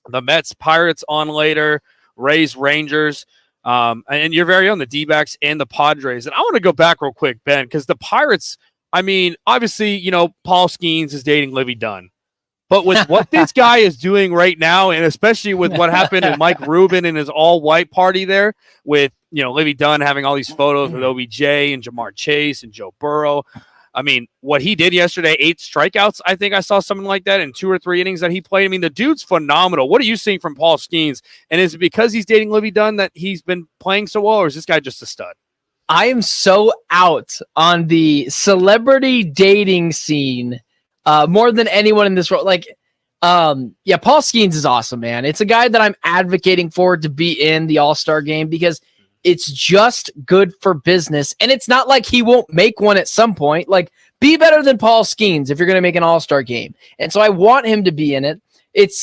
the Mets, Pirates on later, Rays, Rangers. And you're very on the D-backs and the Padres. And I want to go back real quick, Ben, because the Pirates, I mean, obviously, Paul Skeens is dating Livy Dunn. But with what this guy is doing right now, and especially with what happened in Mike Rubin and his all-white party there with, Livy Dunn having all these photos with OBJ and Jamar Chase and Joe Burrow. I mean, what he did yesterday, 8 strikeouts, I think I saw something like that in 2 or 3 innings that he played. I mean, the dude's phenomenal. What are you seeing from Paul Skeens? And is it because he's dating Livy Dunn that he's been playing so well, or is this guy just a stud? I am so out on the celebrity dating scene more than anyone in this world. Paul Skeens is awesome, man. It's a guy that I'm advocating for to be in the All-Star game because it's just good for business. And it's not like he won't make one at some point. Like, be better than Paul Skeens if you're going to make an All-Star game. And so I want him to be in it.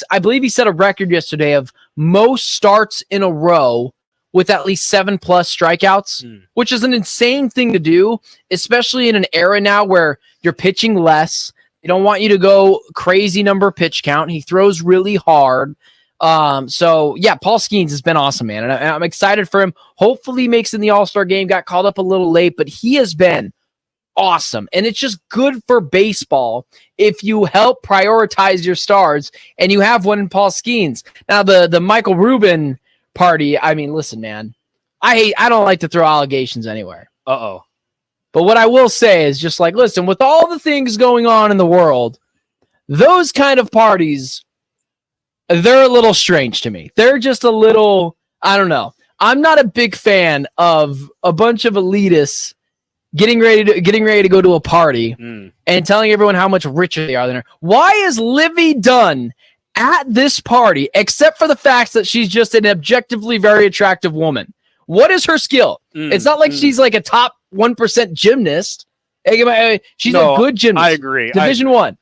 I believe he set a record yesterday of most starts in a row with at least 7+ strikeouts, which is an insane thing to do, especially in an era now where you're pitching less. They don't want you to go crazy number pitch count. He throws really hard. Paul Skeens has been awesome, man. And I'm excited for him. Hopefully he makes it in the All-Star game. Got called up a little late, but he has been awesome. And it's just good for baseball if you help prioritize your stars, and you have one in Paul Skeens. Now, the Michael Rubin party, I mean, listen, man, I don't like to throw allegations anywhere. Uh-oh. But what I will say is just like, listen, with all the things going on in the world, those kind of parties, they're a little strange to me. They're just a little, I don't know. I'm not a big fan of a bunch of elitists getting ready to go to a party and telling everyone how much richer they are than her. Why is Livy Dunn at this party, except for the fact that she's just an objectively very attractive woman? What is her skill? It's not like she's like a top 1% gymnast. She's a good gymnast. I agree. Division I.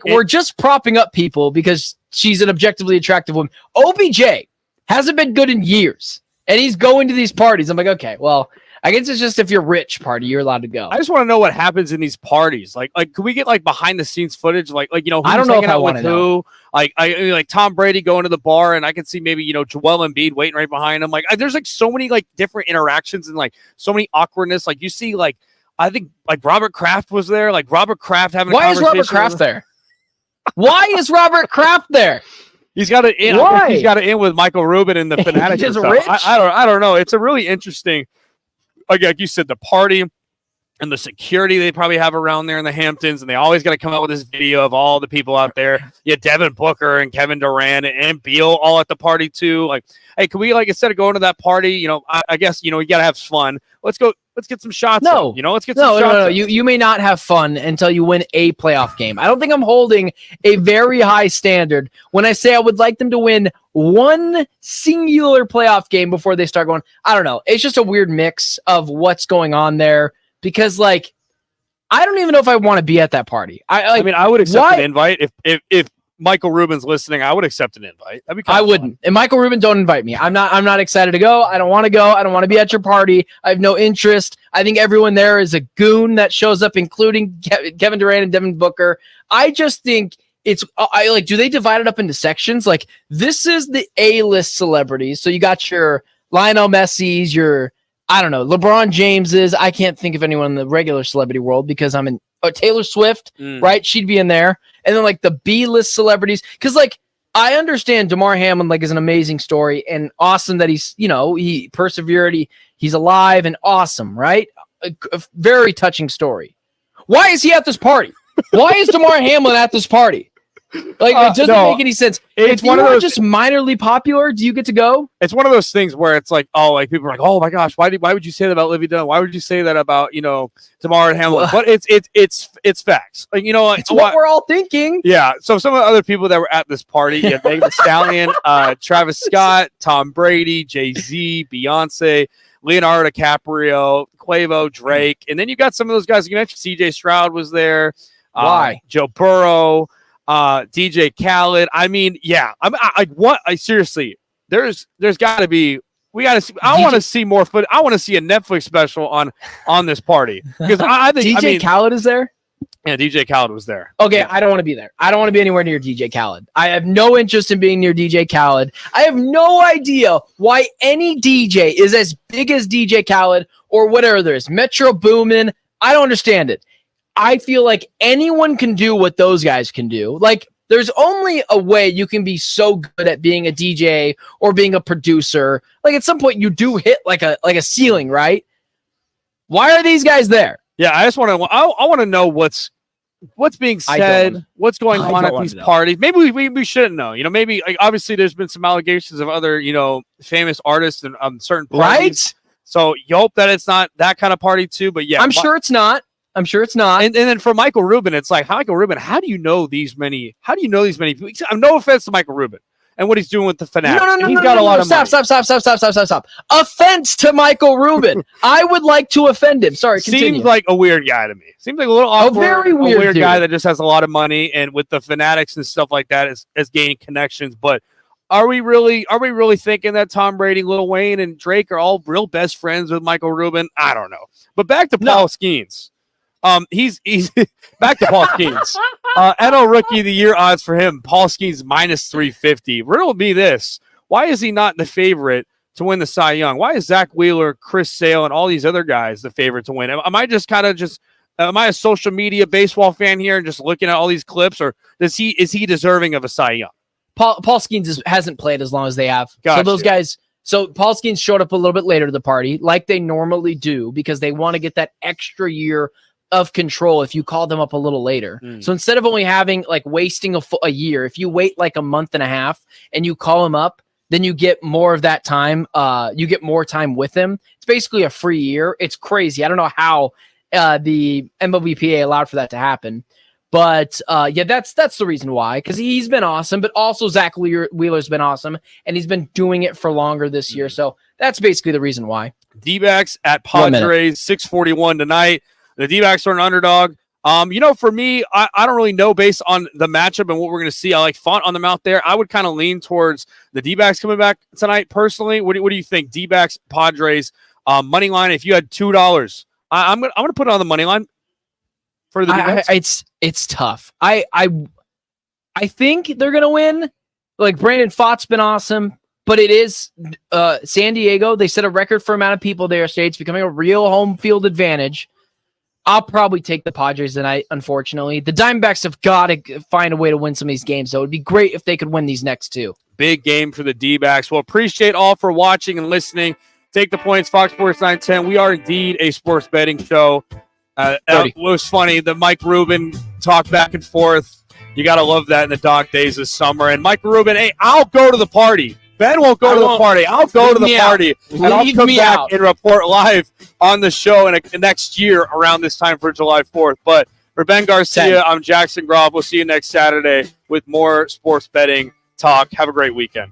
We're just propping up people because she's an objectively attractive woman. OBJ hasn't been good in years, and he's going to these parties. I'm like, okay, well, I guess it's just if you're rich party, you're allowed to go. I just want to know what happens in these parties. Like, can we get behind the scenes footage? Who's I don't know if I want to know. Like Tom Brady going to the bar, and I can see maybe Joel Embiid waiting right behind him. There's so many different interactions and so many awkwardness. You see I think Robert Kraft was there. Robert Kraft having. Why is Robert Kraft there? Why is Robert Kraft there? He's got it in. Why? He's got it in with Michael Rubin and the Fanatics. He's and stuff. rich? I don't know. It's a really interesting. Like you said, the party and the security they probably have around there in the Hamptons, and they always got to come out with this video of all the people out there. Yeah, Devin Booker and Kevin Durant and Beal all at the party too. Hey, can we instead of going to that party, I guess you got to have fun. Let's go. Let's get some shots. No, let's get some shots. No. You may not have fun until you win a playoff game. I don't think I'm holding a very high standard when I say I would like them to win one singular playoff game before they start going. I don't know. It's just a weird mix of what's going on there because, I don't even know if I want to be at that party. I mean, I would accept an invite if Michael Rubin's listening. I would accept an invite. I wouldn't. And Michael Rubin, don't invite me. I'm not excited to go. I don't want to go. I don't want to be at your party. I have no interest. I think everyone there is a goon that shows up, including Kevin Durant and Devin Booker. I just think it's do they divide it up into sections? This is the A-list celebrities. So you got your Lionel Messi's, your LeBron James's. I can't think of anyone in the regular celebrity world because I'm in Taylor Swift, right? She'd be in there. And then the B-list celebrities. Because I understand Damar Hamlin is an amazing story and awesome that he's, he persevered. He's alive and awesome, right? A very touching story. Why is he at this party? Why is Damar Hamlin at this party? Like, it doesn't no, make any sense. It's If one you of are those. just minorly popular, do you get to go? It's one of those things where it's like, oh, like people are like, oh my gosh, why would you say that about Livy Dunn? Why would you say that about Tamara Hamlin? But it's facts. Like It's what we're all thinking. Yeah. So some of the other people that were at this party, you had Megan Thee Stallion, Travis Scott, Tom Brady, Jay-Z, Beyonce, Leonardo DiCaprio, Quavo, Drake, and then you got some of those guys you mentioned. CJ Stroud was there. Why? Joe Burrow, DJ Khaled. I mean, yeah. Seriously, there's got to be. We got to see. I want to see more footage. I want to see a Netflix special on this party because I think DJ Khaled is there. Yeah, DJ Khaled was there. Okay, yeah. I don't want to be there. I don't want to be anywhere near DJ Khaled. I have no interest in being near DJ Khaled. I have no idea why any DJ is as big as DJ Khaled or whatever there is. Metro Boomin. I don't understand it. I feel like anyone can do what those guys can do. Like, there's only a way you can be so good at being a DJ or being a producer. Like, at some point, you do hit like a ceiling, right? Why are these guys there? Yeah, I just want to. I want to know what's being said, what's going on at these parties. Maybe we shouldn't know. Maybe obviously there's been some allegations of other famous artists and certain parties. Right. So you hope that it's not that kind of party too. But yeah, I'm sure it's not. And then for Michael Rubin, it's like, Michael Rubin, how do you know these many people? No offense to Michael Rubin and what he's doing with the Fanatics. No, he's got a lot of money. Stop. Offense to Michael Rubin. I would like to offend him. Sorry, continue. Seems like a weird guy to me. Seems like a little awkward, very weird guy that just has a lot of money and with the Fanatics and stuff like that is gaining connections. But are we really thinking that Tom Brady, Lil Wayne, and Drake are all real best friends with Michael Rubin? I don't know. But back to Paul Skeens. He's back to Paul Skeens. NL Rookie of the Year odds for him. Paul Skeens -350. Riddle me this: why is he not the favorite to win the Cy Young? Why is Zach Wheeler, Chris Sale, and all these other guys the favorite to win? Am I just am I a social media baseball fan here and just looking at all these clips, or is he deserving of a Cy Young? Paul Skeens hasn't played as long as they have. Gotcha. So those guys. So Paul Skeens showed up a little bit later to the party, like they normally do, because they want to get that extra year of control if you call them up a little later. So instead of only having wasting a year, if you wait like a month and a half and you call them up, then you get more of that time. You get more time with them. It's basically a free year. It's crazy. I don't know how the MLBPA allowed for that to happen. But yeah, that's the reason why, because he's been awesome, but also Zach Wheeler's been awesome, and he's been doing it for longer this year. So that's basically the reason why. D-backs at Padres, 641 tonight. The D-backs are an underdog. For me, I don't really know based on the matchup and what we're going to see. I like Font on the mount there. I would kind of lean towards the D-backs coming back tonight. Personally, what do you think? D-backs, Padres, money line. If you had $2, I'm gonna put it on the money line for the D-backs. It's tough. I think they're gonna win. Like, Brandon Fought's been awesome, but it is San Diego. They set a record for amount of people there. It's becoming a real home field advantage. I'll probably take the Padres tonight, unfortunately. The Diamondbacks have got to find a way to win some of these games, so it would be great if they could win these next two. Big game for the D-backs. Well, appreciate all for watching and listening. Take the points, Fox Sports 910. We are indeed a sports betting show. It was funny, the Mike Rubin talk back and forth. You got to love that in the dog days of summer. And Mike Rubin, hey, I'll go to the party. Ben won't go to the party. I'll go to the party, and I'll come back and report live on the show in next year around this time for July 4th. But for Ben Garcia, I'm Jackson Groff. We'll see you next Saturday with more sports betting talk. Have a great weekend.